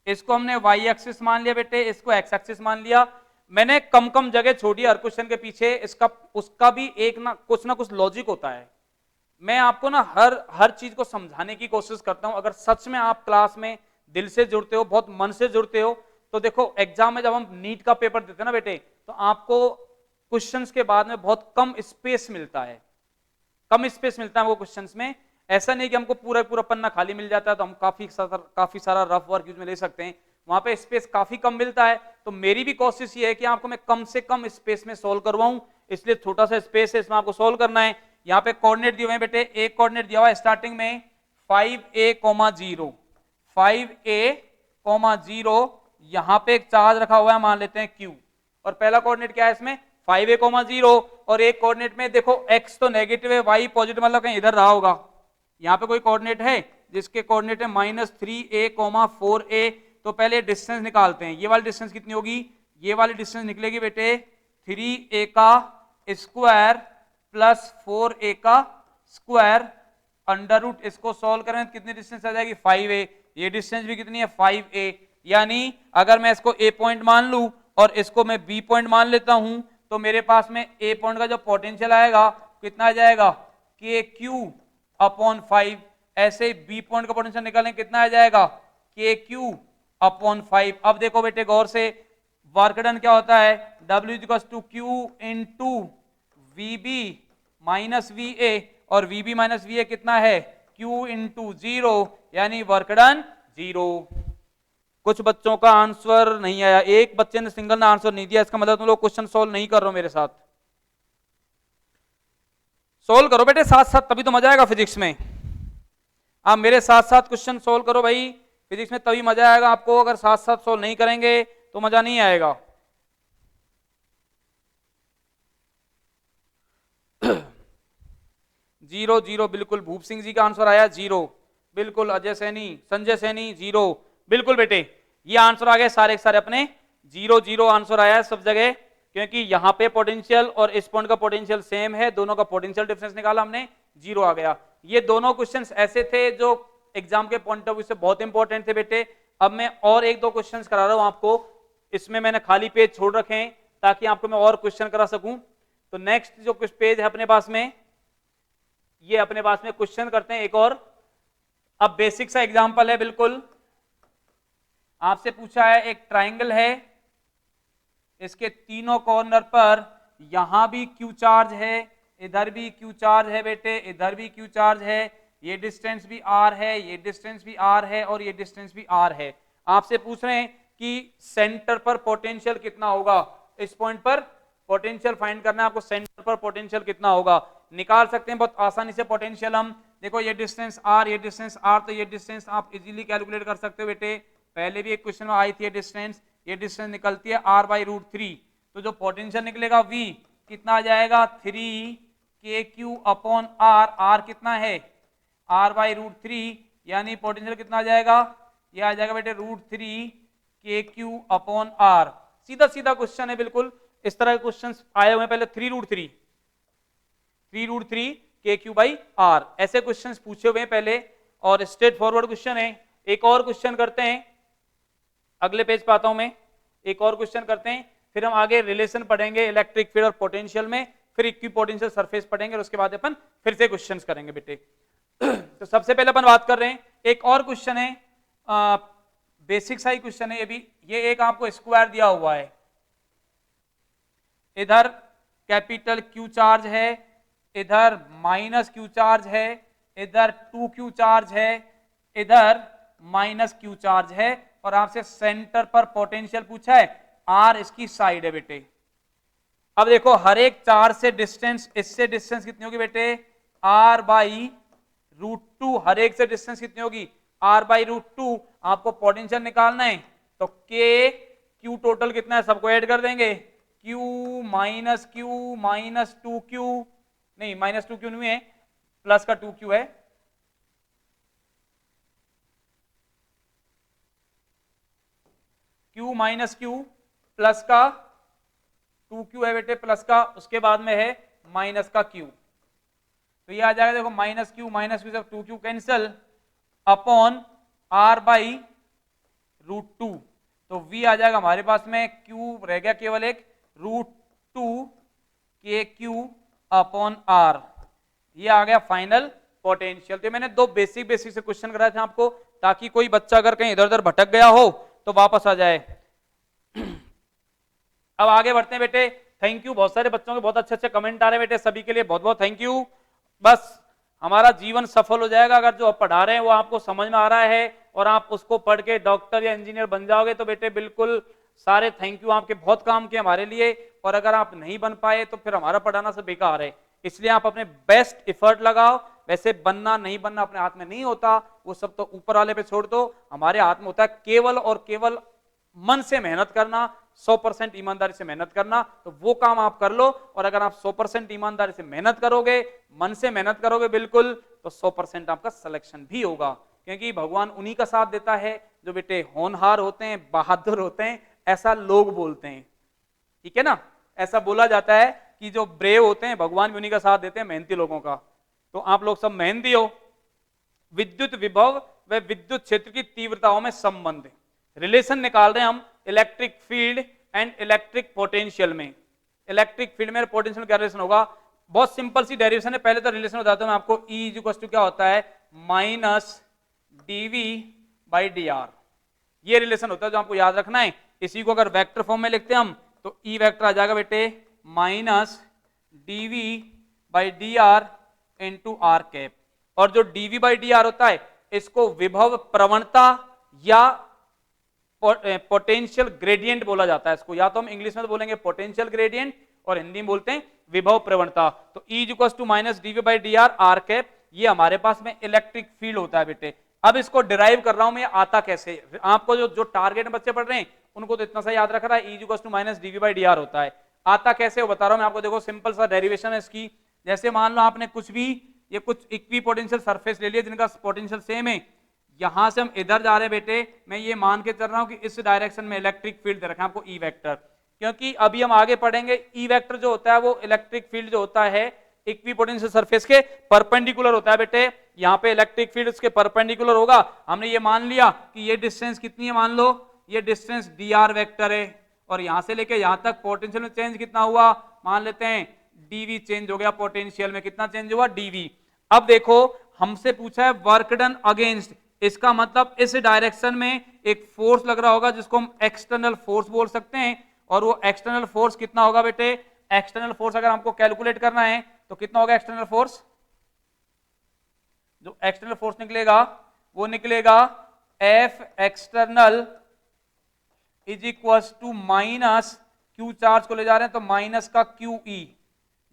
इसको हमने वाई एक्सिस मान लिया बेटे, इसको एक्स एक्सिस मान लिया। मैंने कम कम जगह छोड़ी हर क्वेश्चन के पीछे, इसका उसका भी एक ना कुछ लॉजिक होता है। मैं आपको ना हर चीज को समझाने की कोशिश करता हूं। अगर सच में आप क्लास में दिल से जुड़ते हो, बहुत मन से जुड़ते हो, तो देखो एग्जाम में जब हम नीट का पेपर देते हैं ना बेटे, तो आपको क्वेश्चंस के बाद में बहुत कम स्पेस मिलता है, कम स्पेस मिलता है वो क्वेश्चंस में। ऐसा नहीं कि हमको पूरा पूरा पन्ना खाली मिल जाता है तो हम काफी सारा रफ वर्क यूज में ले सकते हैं, वहां पे स्पेस काफी कम मिलता है। तो मेरी भी कोशिश ये है कि आपको मैं कम से कम स्पेस में सोल्व करवाऊं, इसलिए छोटा सा स्पेस है, इसमें आपको सोल्व करना है। यहाँ पे कोऑर्डिनेट दिए हुए हैं बेटे, एक कोऑर्डिनेट दिया हुआ है स्टार्टिंग में 5a,0, 5a,0, यहां पे एक चार्ज रखा हुआ है, मान लेते हैं q, और पहला कोऑर्डिनेट क्या है इसमें 5a,0, और एक कोऑर्डिनेट में देखो x तो नेगेटिव है, y पॉजिटिव, मतलब कहीं इधर रहा होगा। यहाँ पे कोई कोऑर्डिनेट है जिसके कोऑर्डिनेट है -3a,4a, तो पहले डिस्टेंस निकालते हैं। ये वाली डिस्टेंस कितनी होगी, ये वाली डिस्टेंस निकलेगी बेटे 3a का स्क्वायर प्लस 4a का स्क्वायर अंडर रूट। इसको सॉल्व करें तो कितनी डिस्टेंस आ जाएगी 5a, ये डिस्टेंस भी कितनी है 5a। यानी अगर मैं इसको a पॉइंट मान लूं और इसको मैं b पॉइंट मान लेता हूं, तो मेरे पास में a पॉइंट का जो पोटेंशियल आएगा कितना आ जाएगा kq अपॉन 5। ऐसे b पॉइंट का पोटेंशियल निकालें कितना आ जाएगा kq अपॉन 5। अब देखो बेटे गौर से, वर्क डन क्या होता है, W = Q into VB minus VA, और VB माइनस VA कितना है Q इंटू 0, यानी वर्क डन 0। कुछ बच्चों का आंसर नहीं आया, एक बच्चे ने सिंगल ने आंसर नहीं दिया, इसका मतलब तुम लोग क्वेश्चन सोल्व नहीं कर रहे हो मेरे साथ। सोल्व करो बेटे साथ साथ, तभी तो मजा आएगा फिजिक्स में। आप मेरे साथ साथ क्वेश्चन सोल्व करो भाई, फिजिक्स में तभी मजा आएगा आपको। अगर साथ साथ सोल्व नहीं करेंगे तो मजा नहीं आएगा। 0 0 बिल्कुल, भूप सिंह जी का आंसर आया 0 बिल्कुल, अजय सैनी, संजय सैनी 0 बिल्कुल बेटे, ये आंसर आ गए सारे सारे अपने 0 0 आंसर आया सब जगह, क्योंकि यहां पे पोटेंशियल और इस पॉइंट का पोटेंशियल सेम है, दोनों का पोटेंशियल डिफरेंस निकाला हमने, 0 आ गया। ये दोनों क्वेश्चंस ऐसे थे जो एग्जाम के पॉइंट ऑफ व्यू से बहुत इंपॉर्टेंट थे बेटे। अब मैं और एक दो क्वेश्चंस करा रहा हूं आपको, इसमें मैंने खाली पेज छोड़ रखे हैं ताकि आपको मैं और क्वेश्चन करा सकूं। तो नेक्स्ट जो कुछ पेज है अपने पास में, ये अपने पास में क्वेश्चन करते हैं एक और। अब बेसिक सा एग्जांपल है बिल्कुल, आपसे पूछा है एक ट्राइंगल है, इसके तीनों कॉर्नर पर यहां भी क्यू चार्ज है, इधर भी क्यू चार्ज है बेटे, इधर भी क्यू चार्ज है, ये डिस्टेंस भी आर है, ये डिस्टेंस भी आर है, और ये डिस्टेंस भी आर है। आपसे पूछ रहे हैं कि सेंटर पर पोटेंशियल कितना होगा, इस पॉइंट पर पोटेंशियल फाइंड करना है आपको, सेंटर पर पोटेंशियल कितना होगा। निकाल सकते हैं बहुत आसानी से पोटेंशियल हम। देखो ये डिस्टेंस आर, ये डिस्टेंस आर, तो ये डिस्टेंस आप इजीली कैलकुलेट कर सकते हो बेटे, पहले भी एक क्वेश्चन में आई थी ये डिस्टेंस। ये डिस्टेंस निकलती है r/√3, तो जो पोटेंशियल निकलेगा v कितना आ जाएगा 3kq अपॉन r, r कितना है r/√3, यानी पोटेंशियल कितना आ जाएगा, ये आ जाएगा बेटे √3kq अपॉन r। सीधा सीधा क्वेश्चन है बिल्कुल, इस तरह के क्वेश्चन आए हुए हैं पहले 3√3kq/r, ऐसे क्वेश्चन पूछे हुए हैं पहले, और स्ट्रेट फॉरवर्ड क्वेश्चन है। एक और क्वेश्चन करते हैं, अगले पेज पे आता हूं मैं, एक और क्वेश्चन करते हैं, फिर हम आगे रिलेशन पढ़ेंगे इलेक्ट्रिक फील्ड और पोटेंशियल में, फिर इक्विपोटेंशियल सरफेस पढ़ेंगे, और उसके बाद अपन फिर से क्वेश्चंस करेंगे बेटे। तो सबसे पहले अपन बात कर रहे हैं, एक और क्वेश्चन है, बेसिक सा ही क्वेश्चन है ये भी। ये एक आपको स्क्वायर दिया हुआ है, इधर कैपिटल क्यू चार्ज है, इधर माइनस क्यू चार्ज है, इधर 2q चार्ज है, इधर माइनस क्यू चार्ज है, और आपसे सेंटर पर पोटेंशियल पूछा है, आर इसकी साइड है बेटे। अब देखो हर एक चार से डिस्टेंस, इससे डिस्टेंस कितनी होगी बेटे, आर बाई रूट टू, हर एक से डिस्टेंस कितनी होगी, आर बाई रूट टू। आपको पोटेंशियल निकालना है तो के क्यू टोटल कितना है, सबको ऐड कर देंगे, क्यू माइनस टू क्यू, नहीं माइनस टू क्यू नहीं है, प्लस का टू क्यू है, क्यू माइनस क्यू प्लस का टू क्यू है बेटे, प्लस का, उसके बाद में है माइनस का क्यू। तो ये आ जाएगा देखो माइनस क्यू से two Q cancel upon R by root two. तो v आ जाएगा हमारे पास में, q रह गया केवल एक, root two K Q upon R, ये आ गया फाइनल पोटेंशियल। तो मैंने दो बेसिक से क्वेश्चन कराए थे आपको, ताकि कोई बच्चा अगर कहीं इधर उधर भटक गया हो तो वापस आ जाए। अब आगे बढ़ते हैं बेटे। थैंक यू, बहुत सारे बच्चों के बहुत अच्छे कमेंट आ रहे हैं बेटे, सभी के लिए बहुत बहुत थैंक यू। बस हमारा जीवन सफल हो जाएगा अगर जो आप पढ़ा रहे हैं वो आपको समझ में आ रहा है और आप उसको पढ़ के डॉक्टर या इंजीनियर बन जाओगे तो बेटे बिल्कुल सारे थैंक यू, आपके बहुत काम किए हमारे लिए। और अगर आप नहीं बन पाए तो फिर हमारा पढ़ाना सब बेकार है। इसलिए आप अपने बेस्ट एफर्ट लगाओ। वैसे बनना नहीं बनना अपने हाथ में नहीं होता, वो सब तो ऊपर वाले पे छोड़ दो, हमारे हाथ में होता है केवल और केवल मन से मेहनत करना, 100% ईमानदारी से मेहनत करना। तो वो काम आप कर लो, और अगर आप 100% ईमानदारी से मेहनत करोगे, मन से मेहनत करोगे बिल्कुल, तो 100% आपका सिलेक्शन भी होगा। क्योंकि भगवान उन्हीं का साथ देता है जो बेटे होनहार होते हैं, बहादुर होते हैं, ऐसा लोग बोलते हैं, ठीक है ना। ऐसा बोला जाता है कि जो ब्रेव होते हैं भगवान भी उन्हीं का साथ देते हैं, मेहनती लोगों का। तो आप लोग सब मेहनती हो। विद्युत विभव व विद्युत क्षेत्र की तीव्रताओं में संबंध, रिलेशन निकाल रहे हैं हम electric field and electric potential में। इलेक्ट्रिक फील्ड में पोटेंशियल क्या रिलेशन होगा, बहुत सिंपल सी डेरिवेशन है। पहले तो रिलेशन बताता हूं मैं आपको। E इक्वल टू क्या होता है, माइनस dV बाई dr, ये रिलेशन होता है जो आपको याद रखना है। इसी को अगर वेक्टर फॉर्म में लिखते हैं हम तो E वेक्टर आ जाएगा बेटे minus dV by dr into R cap. और जो dV बाई dr होता है इसको विभव प्रवणता या पोटेंशियल ग्रेडियंट बोला जाता है इसको। या तो हम इंग्लिश में तो बोलेंगे पोटेंशियल ग्रेडियंट और हिंदी में बोलते हैं विभव प्रवणता। तो E equal to minus dV by dr R cap, ये हमारे पास में इलेक्ट्रिक फील्ड होता है बेटे। अब इसको डिराइव कर रहा हूं मैं, आता कैसे, आपको जो टारगेट में बच्चे पढ़ रहे हैं उनको तो इतना सा याद रख रहा है, E equal to minus dV by dr होता है। आता कैसे वो बता रहा हूं मैं आपको। देखो सिंपल सा डेरिवेशन है इसकी। जैसे मान लो आपने कुछ भी, ये कुछ इक्वी पोटेंशियल सरफेस ले लिया जिनका पोटेंशियल सेम है। यहां से हम इधर जा रहे हैं बेटे, मैं ये मान के चल रहा हूं कि इस डायरेक्शन में इलेक्ट्रिक फील्ड दे रखा है आपको E वेक्टर, क्योंकि अभी हम आगे पढ़ेंगे E वेक्टर जो होता है वो इलेक्ट्रिक फील्ड जो होता है इक्वी पोटेंशियल सरफेस के परपेंडिकुलर होता है बेटे। यहाँ पे इलेक्ट्रिक फील्ड उसके परपेंडिकुलर होगा। हमने ये मान लिया कि ये डिस्टेंस कितनी है, मान लो ये डिस्टेंस dr वेक्टर है, और यहां से लेके यहां तक पोटेंशियल में चेंज कितना हुआ, मान लेते हैं dV चेंज हो गया, पोटेंशियल में कितना चेंज हुआ, dV। अब देखो हमसे पूछा है वर्क डन अगेंस्ट, इसका मतलब इस डायरेक्शन में एक फोर्स लग रहा होगा जिसको हम एक्सटर्नल फोर्स बोल सकते हैं। और वो एक्सटर्नल फोर्स कितना होगा बेटे, एक्सटर्नल फोर्स अगर हमको कैलकुलेट करना है तो कितना होगा एक्सटर्नल फोर्स, जो एक्सटर्नल फोर्स निकलेगा वो निकलेगा F external is equal to minus Q, charge को ले जा रहे हैं तो माइनस का QE,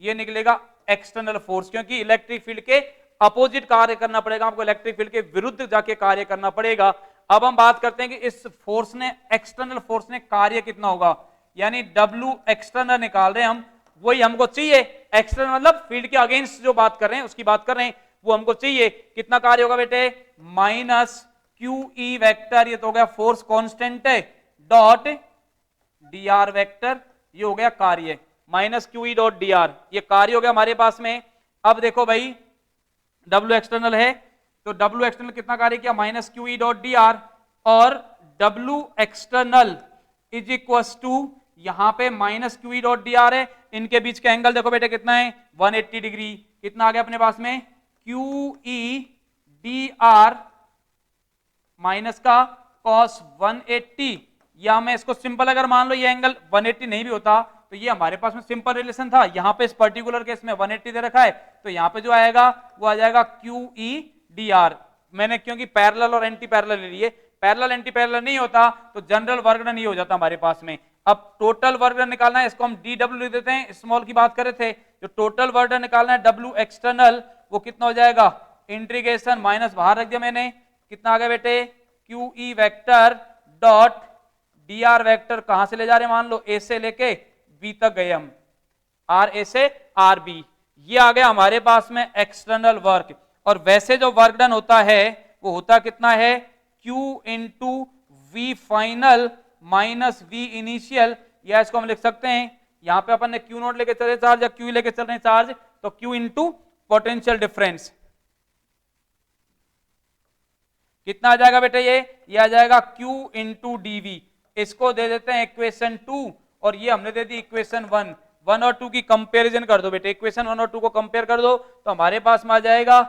ये निकलेगा एक्सटर्नल फोर्स। क्योंकि इलेक्ट्रिक फील्ड के अपोजिट कार्य करना पड़ेगा आपको, इलेक्ट्रिक फील्ड के विरुद्ध जाके कार्य करना पड़ेगा। अब हम बात करते हैं कि इस फोर्स ने, एक्सटर्नल फोर्स ने कार्य कितना होगा, यानी W एक्सटर्नल निकाल रहे हैं हम, वही हमको चाहिए। एक्सटर्नल मतलब फील्ड के अगेंस्ट जो बात कर रहे हैं उसकी बात कर रहे हैं, वो हमको चाहिए। कितना कार्य होगा बेटे, माइनस QE वेक्टर, ये तो हो गया फोर्स कांस्टेंट है, डॉट dr वेक्टर, ये हो गया कार्य, माइनस QE डॉट dr, ये कार्य हो गया हमारे पास में। अब देखो भाई W एक्सटर्नल है तो W एक्सटर्नल कितना कार्य किया, माइनस QE डॉट dr, और W external is equal to यहां पे माइनस QE डॉट dr है, इनके बीच का एंगल देखो बेटे कितना है 180 डिग्री। कितना आ गया अपने पास में, QE dr माइनस का cos 180, या मैं इसको सिंपल अगर मान लो ये एंगल 180 नहीं भी होता तो ये हमारे पास में सिंपल रिलेशन था। यहां पे इस पर्टिकुलर केस में 180 दे रखा है तो यहां पे जो आएगा वो आ जाएगा QE dr। मैंने क्योंकि पैरेलल और एंटी पैरेलल ले लिए, पैरेलल एंटी पैरेलल नहीं होता तो जनरल वर्क डन ही हो जाता हमारे पास में। अब टोटल वर्क डन निकालना है, इसको हम DW लिख देते हैं, स्मॉल की बात कर रहे थे। जो टोटल वर्क डन निकालना है W एक्सटर्नल, वो कितना हो जाएगा, इंटीग्रेशन माइनस बाहर रख दिया मैंने, कितना आ गया बेटे, QE vector dot DR vector, कहां से ले जा रहे हैं, मान लो A से लेके B तक गए हम, RA से RB, ये आ गया हमारे पास में एक्सटर्नल वर्क। और वैसे जो वर्क डन होता है वो होता कितना है, Q into V final minus V initial, या इसको हम लिख सकते हैं, यहां पे अपन ने Q नोट लेके चले चार्ज या Q लेके चल रहे चार्ज, तो Q इंटू पोटेंशियल डिफरेंस, कितना आ जाएगा बेटे, ये आ जाएगा Q इंटू DV। इसको दे देते हैं इक्वेशन 2 और ये हमने दे दी इक्वेशन 1। 1 और 2 की कंपैरिजन कर दो बेटे, इक्वेशन 1 और 2 को कंपेयर कर दो तो हमारे पास में आ जाएगा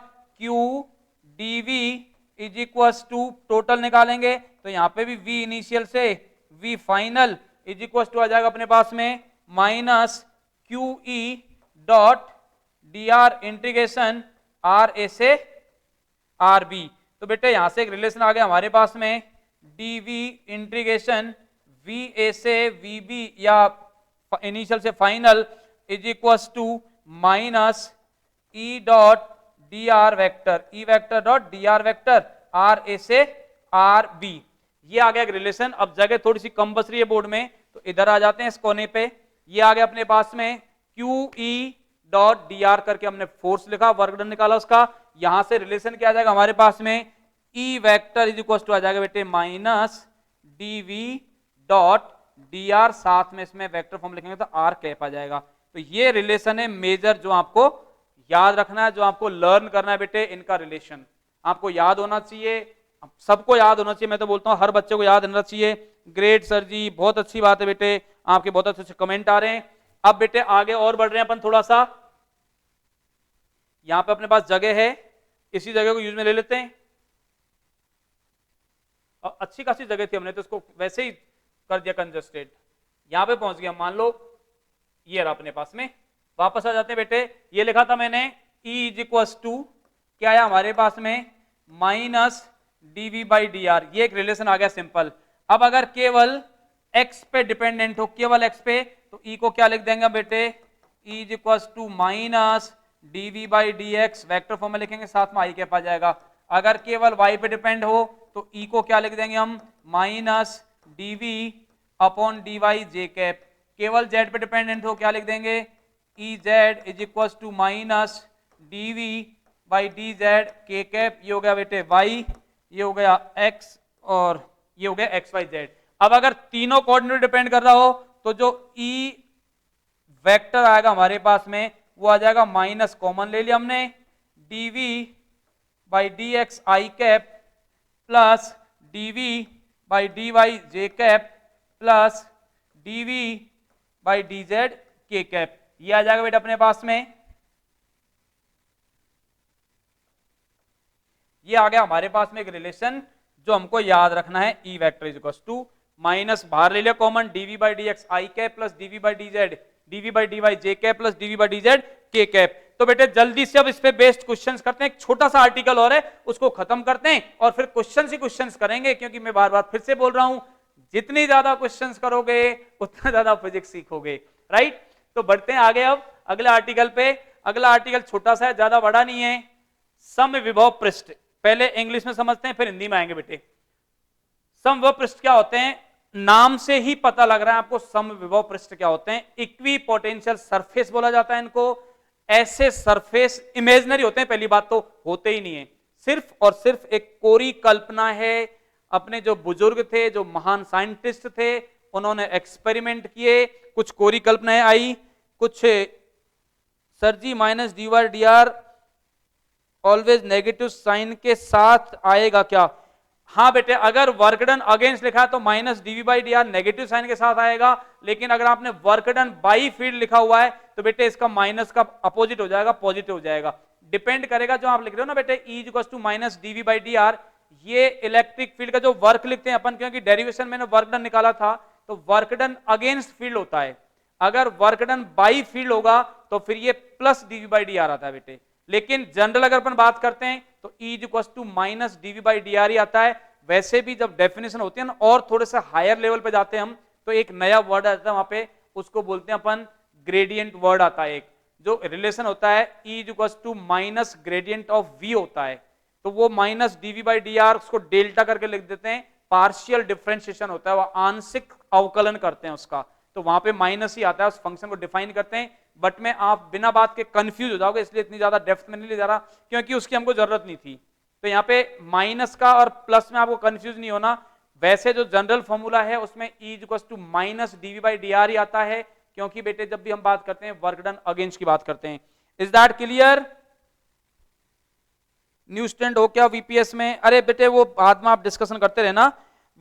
Q dV is equal to, total निकालेंगे तो यहाँ पे भी V इनिशियल से V final is equal to आ जाएगा अपने पास में minus QE dot DR integration RA से RB। तो बेटे यहां से एक रिलेशन आ गया हमारे पास में, dV इंटीग्रेशन VA से VB या इनिशियल से final is equal to minus E dot DR vector, E vector dot DR vector RA से RB। ये आ गया एक रिलेशन। अब जगह थोड़ी सी कम बच रही है बोर्ड में तो इधर आ जाते हैं इस कोने पे, ये आ गया अपने पास में QE डॉट DR करके हमने फोर्स लिखा, वर्क डन निकाला उसका, यहां से रिलेशन क्या आ जाएगा हमारे पास में, E vector is equal to आ जाएगा बेटे माइनस DV डॉट DR, साथ में इसमें वेक्टर फॉर्म लिखेंगे तो R कैप आ जाएगा। तो ये रिलेशन है मेजर जो आपको याद रखना है, जो आपको लर्न करना है बेटे, इनका रिलेशन आपको याद होना चाहिए, सबको याद होना चाहिए, मैं तो बोलता हूं हर बच्चे को याद होना चाहिए। ग्रेट सर जी, बहुत अच्छी बात है बेटे, आपके बहुत अच्छे अच्छे कमेंट आ रहे हैं। अब बेटे आगे और बढ़ रहे हैं अपन थोड़ा सा, यहां पे अपने पास जगह है, इसी जगह को यूज में ले लेते हैं, और अच्छी खासी जगह थी, हमने तो इसको वैसे ही कर दिया कंजस्टेड, यहां पे पहुंच गया, मान लो ये रहा अपने पास में। वापस आ जाते हैं बेटे, ये लिखा था मैंने E इज इक्वल टू क्या आया हमारे पास में, माइनस DV बाई DR, ये एक रिलेशन आ गया सिंपल। अब अगर केवल x पे डिपेंडेंट हो, केवल x पे, तो E को क्या लिख देंगे बेटे, E is equal to minus DV by DX, vector form में लिखेंगे, साथ में I कैप आ जाएगा। अगर केवल y पे डिपेंड हो तो E को क्या लिख देंगे हम, minus DV upon DY J cap. केवल Z पे डिपेंडेंट हो क्या लिख देंगे, EZ is equal to minus DV by DZ K cap. ये हो गया बेटे Y, ये हो गया X और ये हो गया XYZ। अब अगर तीनों कोऑर्डिनेट डिपेंड कर रहा हो तो जो E वेक्टर आएगा हमारे पास में वो आ जाएगा, माइनस कॉमन ले लिया हमने, DV by DX I cap plus DV by DY J cap plus DV by DZ K cap. ये आ जाएगा बेटा अपने पास में, ये आ गया हमारे पास में एक रिलेशन जो हमको याद रखना है, E vector is equal to minus बाहर ले लिया common, DV by DX I cap plus DV by DZ DV by DY J cap plus DV by DZ K cap. तो बेटे जल्दी से अब इस पे बेस्ड क्वेश्चंस करते हैं, एक छोटा सा आर्टिकल और है उसको खत्म करते हैं और फिर क्वेश्चंस ही क्वेश्चंस करेंगे, क्योंकि मैं बार बार फिर से बोल रहा हूं जितनी ज्यादा क्वेश्चंस करोगे उतना ज्यादा फिजिक्स सीखोगे, राइट। तो बढ़ते हैं आगे अब अगले आर्टिकल पे। अगला आर्टिकल छोटा सा है, ज्यादा बड़ा नहीं है, समविभव पृष्ठ। पहले इंग्लिश में समझते हैं फिर हिंदी में आएंगे बेटे। समविभव पृष्ठ क्या होते हैं, नाम से ही पता लग रहा है आपको समविभव पृष्ठ क्या होते हैं। इक्वी पोटेंशियल सरफेस बोला जाता है इनको। ऐसे सरफेस इमेजिनरी होते हैं, पहली बात तो होते ही नहीं है, सिर्फ और सिर्फ एक कोरी कल्पना है। अपने जो बुजुर्ग थे, जो महान साइंटिस्ट थे, उन्होंने एक्सपेरिमेंट किए, कुछ कोरी कल्पनाएं आई, कुछ sir ji minus DY/DR always negative sign के साथ आएगा क्या? हाँ बेटे, अगर वर्क डन अगेंस्ट लिखा है तो माइनस DV/DR नेगेटिव साइन के साथ आएगा, लेकिन अगर आपने वर्क डन बाई फील्ड लिखा हुआ है तो बेटे इसका माइनस का अपोजिट हो जाएगा, पॉजिटिव हो जाएगा। डिपेंड करेगा जो आप लिख रहे हो ना बेटे, E equal to minus DV/DR, ये इलेक्ट्रिक फील्ड का जो वर्क लिखते हैं अपन, क्योंकि डेरिवेशन मैंने वर्क डन निकाला था, तो वर्क डन अगेंस्ट फील्ड होता है। अगर वर्क डन बाई फील्ड होगा तो फिर ये प्लस DV/DR आता है बेटे। लेकिन जनरल अगर अपन बात करते हैं तो E equal to minus DV/DR ही आता है। वैसे भी जब डेफिनेशन होती है ना और थोड़े से हायर लेवल पे जाते हैं हम, तो एक नया वर्ड आता है वहां पे, उसको बोलते हैं अपन ग्रेडियंट वर्ड आता है एक, जो रिलेशन होता है E equals to minus gradient of V होता है, तो वो माइनस dV बाई dr उसको डेल्टा करके लिख देते हैं, पार्शियल डिफरेंशिएशन होता है, वो आंशिक अवकलन करते हैं उसका, तो वहां पे माइनस ही आता है, उस फंक्शन को डिफाइन करते हैं। बट में आप बिना बात के कंफ्यूज हो जाओगे, इसलिए इतनी ज्यादा डेप्थ में नहीं ले जा रहा, क्योंकि उसकी हमको जरूरत नहीं थी। तो यहाँ पे माइनस का और प्लस में आपको कंफ्यूज नहीं होना, वैसे जो जनरल फॉर्मूला है उसमें E equals to minus dV by dr ही आता है, क्योंकि बेटे जब भी हम बात करते हैं वर्क डन अगेंस्ट की बात करते हैं। Is that clear? New student हो क्या वीपीएस में? अरे बेटे वो बाद में आप डिस्कशन करते रहना,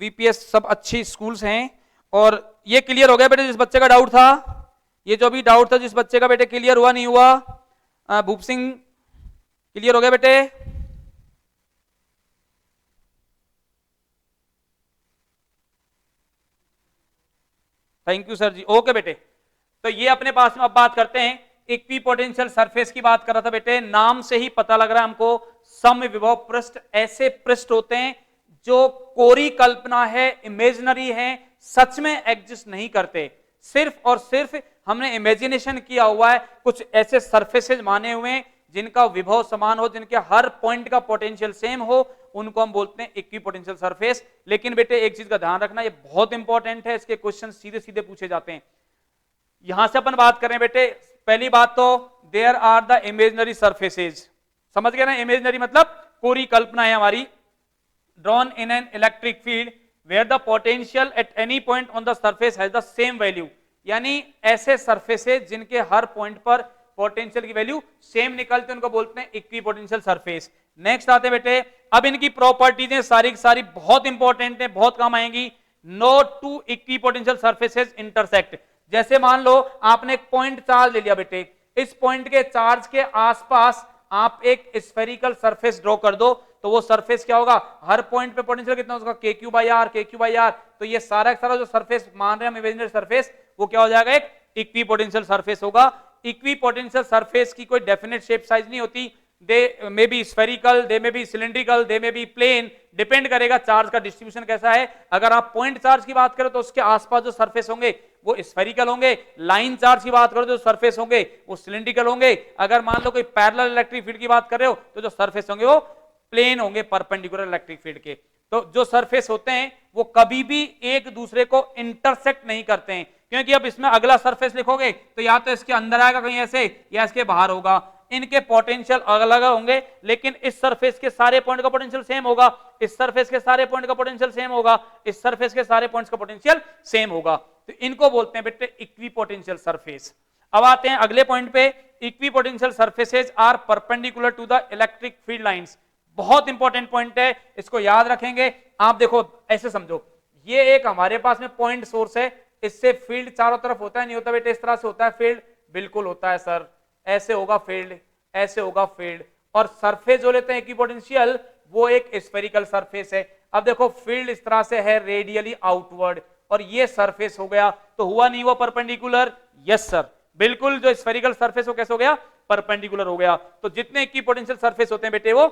वीपीएस सब अच्छी स्कूल्स हैं। और ये क्लियर हो गया बेटे जिस बच्चे का डाउट था, ये जो भी डाउट था जिस बच्चे का बेटे क्लियर हुआ नहीं हुआ? भूप सिंह क्लियर हो गया बेटे? Thank you sir ji, okay बेटे। तो ये अपने पास में अब बात करते हैं इक्विपोटेंशियल सरफेस की बात कर रहा था बेटे, नाम से ही पता लग रहा है हमको, समविभव पृष्ठ ऐसे पृष्ठ होते हैं जो कोरी कल्पना है, इमेजिनरी है, सच में एग्जिस्ट नहीं करते, सिर्फ और सिर्फ हमने इमेजिनेशन किया हुआ है। कुछ ऐसे सरफेसेज माने हुए हैं जिनका विभव समान हो, जिनके हर पॉइंट का पोटेंशियल सेम हो, उनको हम बोलते हैं इक्विपोटेंशियल सरफेस। लेकिन बेटे एक चीज का ध्यान रखना, ये बहुत इंपॉर्टेंट है, इसके क्वेश्चन सीधे सीधे पूछे जाते हैं। यहां से अपन बात करें बेटे, पहली बात तो there are the imaginary surfaces, समझ गए ना? इमेजिनरी मतलब कोरी कल्पना है हमारी, drawn in an electric field where the potential at any point on the surface has the same value, यानी ऐसे सरफेसेज जिनके हर पॉइंट पर पोटेंशियल की वैल्यू सेम निकलते हैं, उनको बोलते हैं इक्विपोटेंशियल सरफेस। नेक्स्ट आते हैं बेटे, अब इनकी प्रॉपर्टीज सारी की सारी बहुत इंपॉर्टेंट है, बहुत काम आएंगी। No two equipotential surfaces intersect, जैसे मान लो आपने एक पॉइंट चार्ज ले लिया बेटे, इस पॉइंट के चार्ज के आसपास आप एक स्फेरिकल सरफेस ड्रॉ कर दो, तो वो सरफेस क्या होगा, हर पॉइंट पे पोटेंशियल कितना होगा, KQ/R। तो ये सारा सारा जो सरफेस मान रहे हैं हम इमेजिनरी सरफेस, वो क्या हो जाएगा, एक इक्विपोटेंशियल सरफेस होगा। इक्विपोटेंशियल सरफेस की कोई डेफिनेट शेप साइज नहीं होती, they may be spherical, they may be cylindrical, they may be plane, depend करेगा चार्ज का डिस्ट्रीब्यूशन कैसा है। अगर आप पॉइंट चार्ज की बात करें तो उसके आसपास जो सरफेस होंगे वो स्फेरिकल होंगे, लाइन चार्ज की बात करो तो सरफेस होंगे वो सिलिंड्रिकल होंगे, अगर मान लो कोई पैरेलल इलेक्ट्रिक फील्ड की बात कर रहे हो तो जो सरफेस होंगे वो प्लेन होंगे परपेंडिकुलर इलेक्ट्रिक फील्ड के। तो जो सरफेस होते हैं वो कभी भी एक दूसरे को इंटरसेक्ट नहीं करते हैं, क्योंकि अब इसमें अगला सरफेस लिखोगे तो या तो इसके अंदर आएगा कहीं ऐसे या इसके बाहर होगा, इनके पोटेंशियल अलग अलग होंगे, लेकिन इस सरफेस के सारे पॉइंट का पोटेंशियल सेम होगा, इस सरफेस के सारे पॉइंट का पोटेंशियल सेम होगा, इस सरफेस के सारे पॉइंट्स का पोटेंशियल सेम होगा। तो इनको बोलते हैं बेटे इक्विपोटेंशियल सरफेस। अब आते हैं अगले पॉइंट पे, equipotential surfaces are perpendicular to the electric field lines. बहुत इंपॉर्टेंट पॉइंट है, इसको याद रखेंगे आप। देखो ऐसे समझो, ये एक हमारे पास में पॉइंट सोर्स है, इससे फील्ड चारों तरफ होता है नहीं होता बेटे, इस तरह से होता है फील्ड, बिल्कुल होता है सर, ऐसे होगा फील्ड, ऐसे होगा फील्ड। और सरफेस जो लेते हैं इक्विपोटेंशियल, वो एक स्फेरिकल सरफेस है। अब देखो फील्ड इस तरह से है रेडियली आउटवर्ड, और ये सरफेस हो गया, तो हुआ नहीं हुआ परपेंडिकुलर? यस सर, बिल्कुल। जो स्फेरिकल सरफेस हो कैसे हो गया, परपेंडिकुलर हो गया। तो जितने इक्विपोटेंशियल सरफेस होते हैं बेटे वो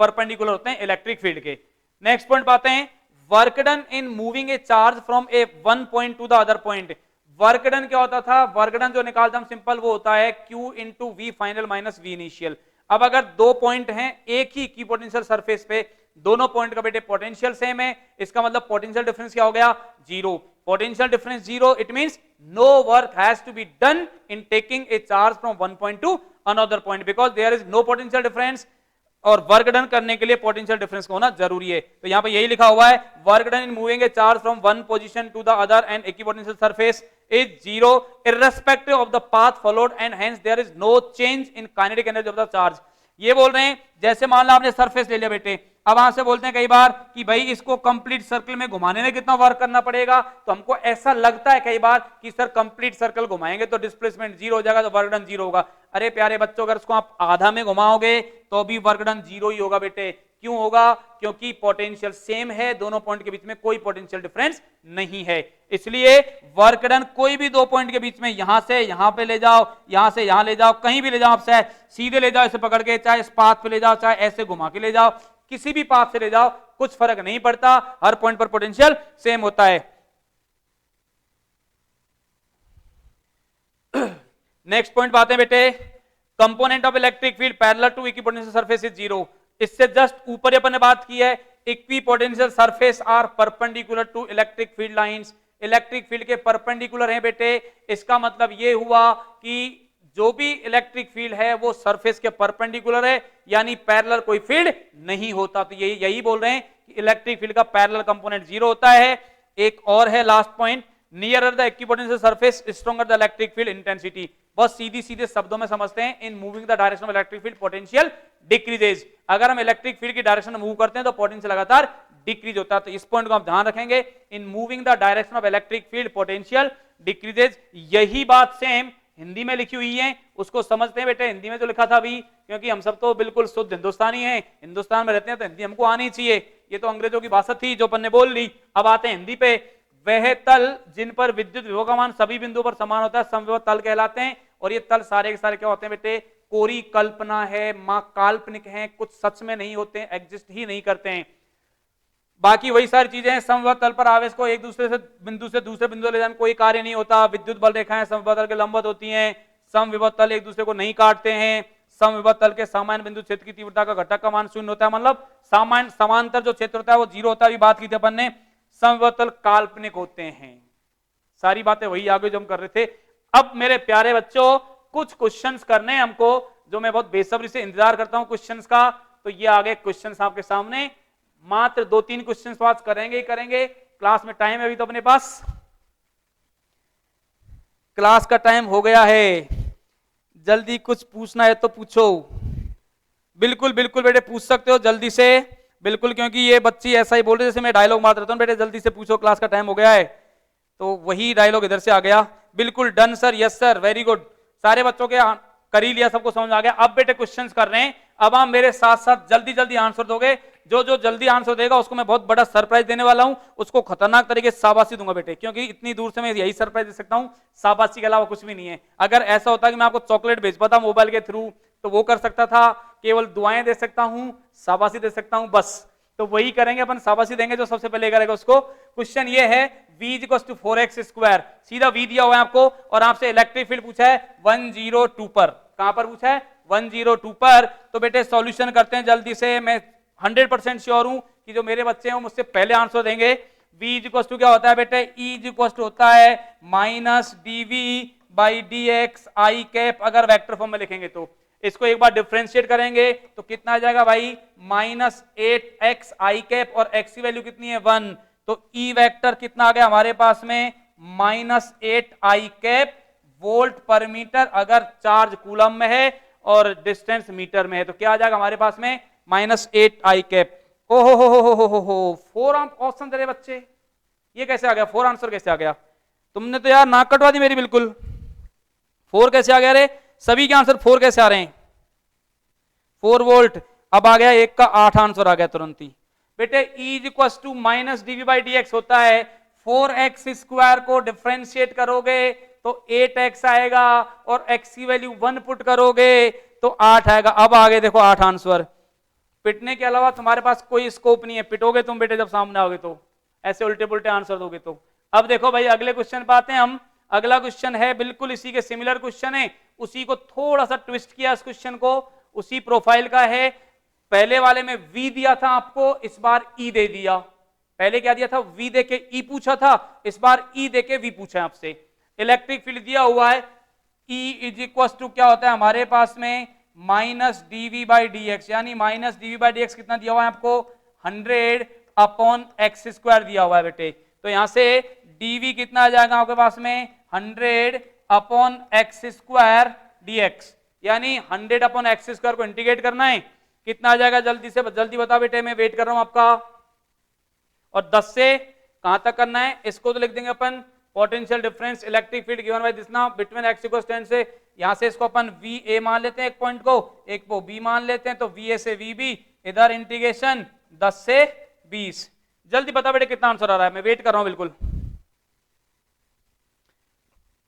परपेंडिकुलर होते हैं इलेक्ट्रिक फील्ड के। नेक्स्ट पॉइंट पाते हैं, work done in moving a charge from A one point to the other point. Work done क्या होता था, वर्क डन जो निकालते हम सिंपल वो होता है Q into V final minus V initial. अब अगर दो पॉइंट हैं एक ही इक्विपोटेंशियल सरफेस पे, दोनों पॉइंट का बेटे पोटेंशियल सेम है, इसका मतलब पोटेंशियल डिफरेंस क्या हो गया, zero. Potential difference zero, it means no work has to be done in taking a charge from one point to another point, because there is no potential difference. और work done करने के लिए potential difference होना जरूरी है, तो यहां पे यही लिखा हुआ है, work done in moving a charge from one position to the other and equipotential surface is zero irrespective of the path followed and hence there is no change in kinetic energy of the charge। ये बोल रहे हैं जैसे मान लो आपने surface ले लिया बेटे, अब वहां से बोलते हैं कई बार कि भाई इसको कंप्लीट सर्कल में घुमाने में कितना वर्क करना पड़ेगा, तो हमको ऐसा लगता है कई बार कि सर कंप्लीट सर्कल घुमाएंगे तो डिस्प्लेसमेंट जीरो हो जाएगा, तो वर्क डन जीरो होगा। अरे प्यारे बच्चों, अगर इसको आप आधा में घुमाओगे तो भी वर्क डन जीरो ही होगा बेटे। क्यों होगा, क्योंकि पोटेंशियल सेम है, दोनों पॉइंट के बीच में कोई पोटेंशियल डिफरेंस नहीं है। इसलिए वर्क डन कोई भी दो पॉइंट के बीच में, यहां से यहां पे ले जाओ, यहां से यहां ले जाओ, कहीं भी ले जाओ, आप सीधे ले जाओ इसे पकड़ के, चाहे इस पाथ पे ले जाओ, चाहे ऐसे घुमा के ले जाओ, किसी भी पाथ से ले जाओ, कुछ फर्क नहीं पड़ता, हर पॉइंट पर पोटेंशियल सेम होता है। नेक्स्ट पॉइंट बात है बेटे, component of electric field parallel to equipotential surface is zero. इससे जस्ट ऊपर अपन ने बात की है, equipotential surface are perpendicular to electric field lines. Electric field के परपेंडिकुलर हैं बेटे, इसका मतलब ये हुआ कि जो भी इलेक्ट्रिक फील्ड है वो सरफेस के परपेंडिकुलर है, यानी पैरेलल कोई फील्ड नहीं होता। तो यही बोल रहे हैं कि इलेक्ट्रिक फील्ड का पैरेलल कंपोनेंट जीरो होता है। एक और है last point, nearer the equipotential surface stronger the electric field intensity. बहुत सीधी सीधे शब्दों में समझते हैं, in moving the direction of electric field potential decreases. अगर हम इलेक्ट्रिक फील्ड की डायरेक्शन में मूव करते हैं तो पोटेंशियल लगातार डिक्रीज होता है। तो इस पॉइंट को आप ध्यान रखेंगे, in moving the direction of electric field potential decreases. यही बात सेम हिंदी में लिखी हुई है, उसको समझते हैं बेटे। हिंदी में जो लिखा था अभी, क्योंकि हम सब तो बिल्कुल शुद्ध हिंदुस्तानी हैं, हिंदुस्तान में रहते हैं, तो हिंदी हमको आनी चाहिए। ये तो अंग्रेजों की भाषा थी जो अपन ने बोल ली। अब आते हैं हिंदी पे। वह तल जिन पर विद्युत विभव का मान सभी बिंदुओं पर समान होता है समविभव तल कहलाते हैं। और ये तल सारे के सारे क्या होते हैं बेटे, कोरी कल्पना है, मां काल्पनिक है, कुछ सच में नहीं होते हैं, एग्जिस्ट ही नहीं करते हैं। बाकी वही सारी चीजें हैं। समविभव तल पर आवेश को एक दूसरे से दूसरे बिंदु ले जाने कोई कार्य नहीं होता। विद्युत बल रेखाएं समविभव तल के लंबवत होती हैं। समविभव तल एक दूसरे को नहीं काटते हैं। समविभव तल के सामान्य बिंदु क्षेत्र की तीव्रता का घटक का मान शून्य होता है, मतलब सामान्य समांतर जो क्षेत्र होता है वो जीरो होता है। अभी बात की थी अपन ने। समविभव तल काल्पनिक होते हैं। सारी बातें वही आगे जो हम कर रहे थे। अब मेरे प्यारे बच्चों, कुछ क्वेश्चंस करने हैं हमको, जो मैं बहुत बेसब्री से इंतजार करता हूं क्वेश्चंस का। तो ये आगे क्वेश्चंस आपके सामने, मात्र 2-3 क्वेश्चंस पास करेंगे ही करेंगे। क्लास में टाइम है अभी तो अपने पास, क्लास का टाइम हो गया है। जल्दी कुछ पूछना है तो पूछो। बिल्कुल बिल्कुल बेटे पूछ सकते हो जल्दी से, बिल्कुल, क्योंकि ये बच्ची ऐसा ही बोल रही जैसे मैं डायलॉग मार रहता हूँ। बेटे जल्दी से पूछो, क्लास का टाइम हो गया है। तो वही डायलॉग इधर से आ गया। बिल्कुल done sir, yes sir, very good. सारे बच्चों के कर ही लिया, सबको समझ आ गया। अब बेटे क्वेश्चंस कर रहे हैं, अब आप मेरे साथ साथ जल्दी जल्दी आंसर दोगे। जो जो जल्दी आंसर देगा उसको मैं बहुत बड़ा सरप्राइज देने वाला हूं, उसको खतरनाक तरीके से शाबाशी दूंगा बेटे, क्योंकि इतनी दूर से मैं यही सरप्राइज दे सकता हूं, शाबाशी के अलावा कुछ भी नहीं है। अगर ऐसा होता कि मैं आपको चॉकलेट भेज पाता मोबाइल के थ्रू तो वो कर सकता था, केवल दुआएं दे सकता हूं, शाबाशी दे सकता हूं, बस। तो वही करेंगे अपन, शाबाशी देंगे जो सबसे पहले करेगा उसको। क्वेश्चन ये है, v = 4x², सीधा v दिया हुआ है आपको, और आपसे इलेक्ट्रिक फील्ड पूछा है 102 पर। कहां पर पूछा है? 102 पर। तो बेटे सॉल्यूशन करते हैं जल्दी से। मैं 100% श्योर हूं कि जो मेरे बच्चे हैं मुझसे पहले आंसर देंगे। v = क्या होता है बेटे? E होता है -dv/dx i कैप, अगर वेक्टर फॉर्म में लिखेंगे तो। इसको एक बार डिफरेंशिएट करेंगे तो कितना आ जाएगा भाई? -8x i कैप, और x की वैल्यू कितनी है? 1। तो E वेक्टर कितना आ गया हमारे पास में? -8 i cap volt per metre, अगर चार्ज कूलम में है और डिस्टेंस मीटर में है। तो क्या आ जाएगा हमारे पास में? -8 i कैप। ओहो 4 ऑप्शन दे रहे बच्चे, ये कैसे आ गया? 4 आंसर कैसे आ गया? तुमने तो यार नाक कटवा दी मेरी बिल्कुल। 4 कैसे आ गया रे? सभी के आंसर 4 कैसे आ रहे हैं? 4 वोल्ट। अब आ गया एक का 8 आंसर आ गया तुरंत ही। बेटे E = -dv/dx होता है। 4x² को डिफरेंशिएट करोगे तो 8x आएगा, और x की वैल्यू 1 पुट करोगे तो 8 आएगा। अब आगे देखो 8 आंसर। पिटने के अलावा तुम्हारे पास कोई स्कोप नहीं है, पिटोगे तुम बेटे जब सामने आओगे तो, ऐसे उल्टे पुल्टे आंसर दोगे तो। अब देखो भाई अगले क्वेश्चन पे आते हैं हम। अगला क्वेश्चन है बिल्कुल इसी के सिमिलर क्वेश्चन है, उसी को थोड़ा सा ट्विस्ट किया इस क्वेश्चन को, उसी प्रोफाइल का है। पहले वाले में v दिया था आपको, इस बार e दे दिया। पहले क्या दिया था? v दे के e पूछा था, इस बार e दे के v पूछा है आपसे। इलेक्ट्रिक फील्ड दिया हुआ है, E = क्या होता है हमारे पास में? -dv/dx, यानी -dv/dx कितना दिया हुआ है आपको? 100/x² दिया हुआ है बेटे। तो यहां से dv कितना आ जाएगा आपके पास में? 100/x² dx, यानी 100/x² को इंटीग्रेट करना है। कितना आ जाएगा? जल्दी से जल्दी बता बेटे, मैं वेट कर रहा हूं आपका। और 10 से कहां तक करना है? इसको तो लिख देंगे अपन, potential difference electric field given by this now between x = 10 से, यहां से इसको अपन VA मान लेते हैं एक पॉइंट को, एक को B मान लेते हैं, तो VA से VB, इधर इंटीग्रेशन 10 से 20। जल्दी बता बेटे कितना आंसर आ रहा है, मैं वेट कर रहा हूं बिल्कुल।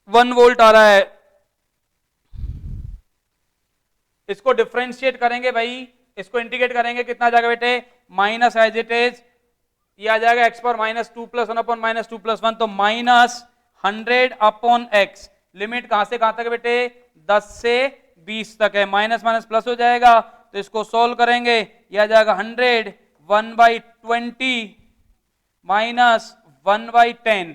1 वोल्ट आ रहा है। इसको डिफरेंशिएट करेंगे भाई इसको इंटीग्रेट करेंगे कितना आ जाएगा बेटे, माइनस एज इट इज, ये आ जाएगा एक्स पर minus 2 plus 1 upon minus 2 plus 1, तो माइनस 100 अपॉन एक्स। लिमिट कहां से कहां तक है बेटे, 10 से 20 तक है, माइनस माइनस प्लस हो जाएगा, तो इसको सोल्व करेंगे, यह आ जाएगा 100 1/20 माइनस 1/10,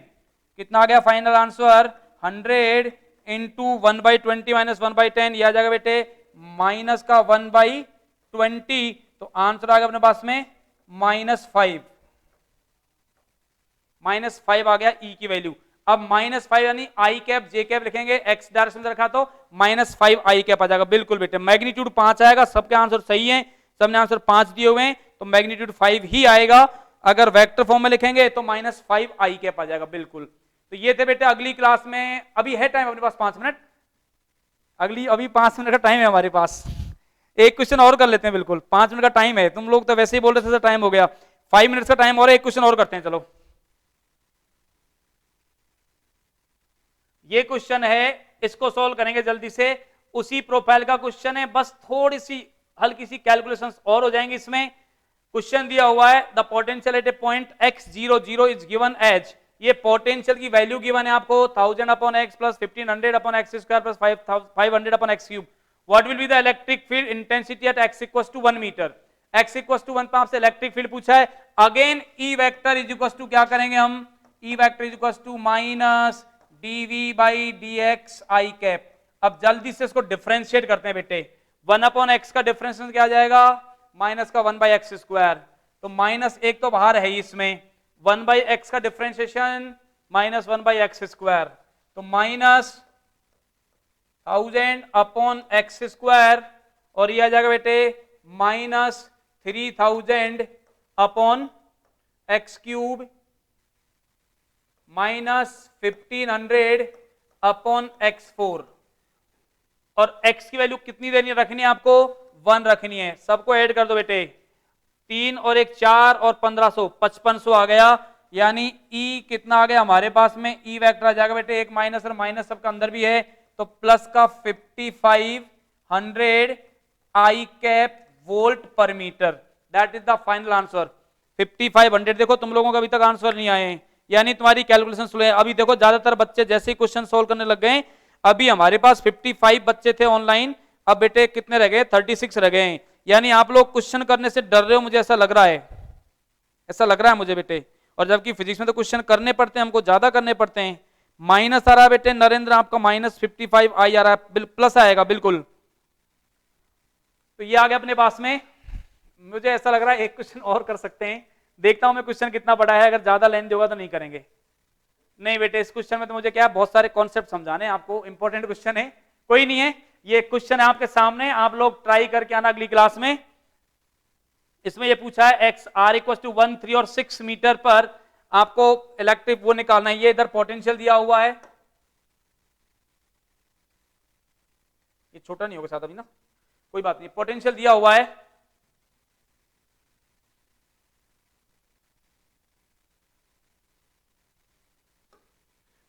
कितना आ गया फाइनल आंसर, 100 इंटू 1/20 माइनस 1/10, यह आ जाएगा बेटे माइनस का 1/20, तो आंसर आ गया अपने पास में -5, -5 आ गया ई की वैल्यू। अब -5 यानी आई कैप जे कैप लिखेंगे, एक्स डायरेक्शन में रखा तो -5 आई कैप आ जाएगा, बिल्कुल बेटे मैग्नीट्यूड 5 आएगा, सबके आंसर सही हैं, सबने आंसर 5 दिए हुए हैं, तो मैग्नीट्यूड 5 ही आएगा। अगर वेक्टर फॉर्म में लिखेंगे तो -5 आई कैप आ जाएगा, बिल्कुल। तो ये थे बेटे, अगली क्लास में, अभी है टाइम अपने पास 5 मिनट, अभी 5 मिनट का टाइम है हमारे पास, एक क्वेश्चन और कर लेते हैं, बिल्कुल 5 मिनट का टाइम है, तुम लोग तो वैसे ही बोल रहे थे टाइम हो गया, 5 मिनट का टाइम और, एक क्वेश्चन और करते हैं, चलो। ये क्वेश्चन है, इसको सोल्व करेंगे जल्दी से, उसी प्रोफाइल का क्वेश्चन है, बस थोड़ी सी हल्की सी कैलकुलेशंस और हो जाएंगी इसमें। क्वेश्चन दिया हुआ है, the potential at a point x00 is given as, ये पोटेंशियल की वैल्यू गिवन है आपको 1000 upon X plus 1500 upon X square plus 500 upon X cube. What will be the electric field intensity at x equals to 1 metre, x equals to 1 पर आपसे electric field पूछा है। Again E vector is equals to क्या करेंगे हम, E vector is equals to minus dv by dx i cap. अब जल्दी से इसको डिफरेंशिएट करते हैं बेटे, 1 अपॉन एक्स का डिफरेंशिएशन क्या आ जाएगा, माइनस का 1 बाई एक्स स्क्वायर, तो माइनस एक तो बाहर है इसमें, 1 बाई एक्स का differentiation minus 1 by x square, तो माइनस 1000 अपॉन एक्स स्क्वायर, और ये आ जाएगा बेटे minus 3000 upon X cube minus 1500 upon x4, और x की वैल्यू कितनी देनी रखनी है आपको, 1 रखनी है। सबको ऐड कर दो बेटे, 3 और 1 4 और 1500 5500 आ गया, यानी e कितना आ गया हमारे पास में, e वेक्टर आ जाएगा बेटे, एक माइनस और माइनस सबका अंदर भी है, तो प्लस का 5500 I cap volt per metre, that is the final answer 5500। देखो तुम लोगों का अभी तक आंसर नहीं आए हैं, यानी तुम्हारी कैलकुलेशन स्लो है। अभी देखो ज्यादातर बच्चे जैसे ही क्वेश्चन सोल्व करने लग गए, अभी हमारे पास 55 बच्चे थे ऑनलाइन, अब बेटे कितने रह गए, 36 रह गए हैं, यानी आप लोग क्वेश्चन करने से डर रहे हो, मुझे ऐसा लग रहा है, ऐसा लग रहा है मुझे बेटे। और जबकि फिजिक्स में तो क्वेश्चन करने पड़ते हैं, हमको ज्यादा करने पड़ते हैं। माइनस आ रहा है बेटे नरेंद्र, आपका -55 आई आ रहा है, प्लस आएगा बिल्कुल। तो ये आ गया अपने पास में, मुझे ऐसा लग रहा है एक क्वेश्चन और कर सकते हैं, देखता हूं मैं क्वेश्चन कितना बड़ा है, अगर ज्यादा लेंथ होगा तो नहीं करेंगे। नहीं बेटे इस क्वेश्चन में तो मुझे क्या, बहुत सारे कॉन्सेप्ट समझाने हैं आपको, इंपॉर्टेंट क्वेश्चन है, कोई नहीं है, ये क्वेश्चन है आपके सामने, आप लोग ट्राई करके आना अगली क्लास में। इसमें ये पूछा है x r इक्वल टू 1 3 और 6 मीटर पर आपको इलेक्ट्रिक वो निकालना है, ये इधर पोटेंशियल दिया हुआ है, ये छोटा नहीं होगा साथ अभी ना, कोई बात नहीं, पोटेंशियल दिया हुआ है,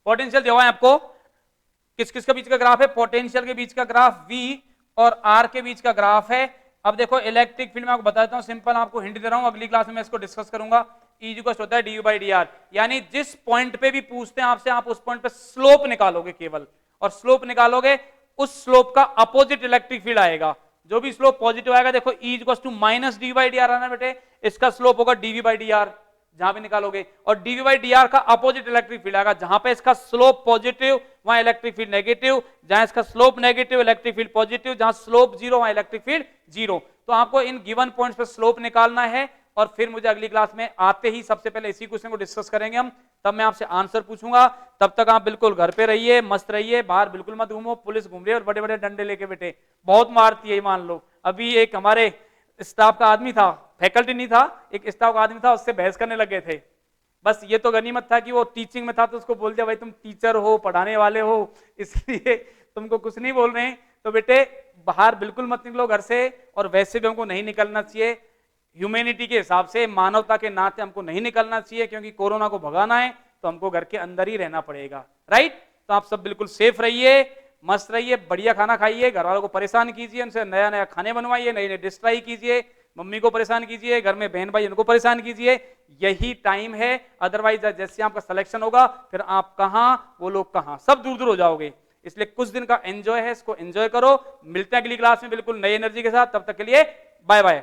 पोटेंशियल दिया हुआ है आपको, किस किस के बीच का ग्राफ है, पोटेंशियल के बीच का ग्राफ V और R के बीच का ग्राफ है। अब देखो इलेक्ट्रिक फील्ड में आपको बताता हूं, सिंपल आपको हिंट दे रहा हूं, अगली क्लास में मैं इसको डिस्कस करूंगा। E इक्वल होता है डी बाई डी आर, यानी जिस पॉइंट पे भी पूछते हैं आपसे, आप उस पॉइंट पे स्लोप निकालोगे केवल, और स्लोप निकालोगे, उस स्लोप का अपोजिट इलेक्ट्रिक फील्ड आएगा, जो भी स्लोप पॉजिटिव आएगा, देखो E equal to minus D by D R आना बेटे, इसका स्लोप होगा डीवी बाई डी आर, जहां भी निकालोगे, और डीवी बाई डी आर का अपोजिट इलेक्ट्रिक फील्ड आएगा, जहां पे इसका स्लोप पॉजिटिव वहां इलेक्ट्रिक फील्ड नेगेटिव, जहां इसका slope negative electric field positive, जहां स्लोप जीरो वहां इलेक्ट्रिक फील्ड जीरो। तो आपको इन गिवन पॉइंट्स पे स्लोप निकालना है, और फिर मुझे अगली क्लास में आते ही सबसे पहले इसी क्वेश्चन को डिस्कस करेंगे हम, तब मैं आपसे आंसर पूछूंगा। तब तक आप बिल्कुल घर पे रहिए, मस्त रहिए, बाहर बिल्कुल मत घूमो, पुलिस घूम रही है और बड़े बड़े डंडे लेके बेटे बहुत मारती है, मान लो। अभी एक हमारे स्टाफ का आदमी था, फैकल्टी नहीं था, एक स्टाफ का आदमी था, उससे बहस करने लगे थे। बस ये तो गनीमत था कि वो टीचिंग में था, तो उसको बोल दिया भाई तुम टीचर हो, पढ़ाने वाले हो, इसलिए तुमको कुछ नहीं बोल रहे हैं, तो बेटे बाहर बिल्कुल मत निकलो घर से, और वैसे भी हमको नहीं निकलना चाहिए, ह्यूमैनिटी के हिसाब से, मानवता के नाते हमको नहीं निकलना चाहिए, क्योंकि कोरोना को भगाना है तो हमको घर के अंदर ही रहना पड़ेगा, राइट। तो आप सब बिल्कुल सेफ रहिए, मस्त रहिए, बढ़िया खाना खाइए, घर वालों को परेशान कीजिए, उनसे नया नया खाने बनवाइए, नई नई डिश ट्राई कीजिए, मम्मी को परेशान कीजिए, घर में बहन भाई उनको परेशान कीजिए। यही टाइम है, अदरवाइज जैसे आपका सिलेक्शन होगा फिर आप कहां, वो लोग कहां, सब दूर दूर हो जाओगे। इसलिए कुछ दिन का एंजॉय है, इसको एंजॉय करो। मिलते हैं अगली क्लास में बिल्कुल नई एनर्जी के साथ, तब तक के लिए बाय बाय।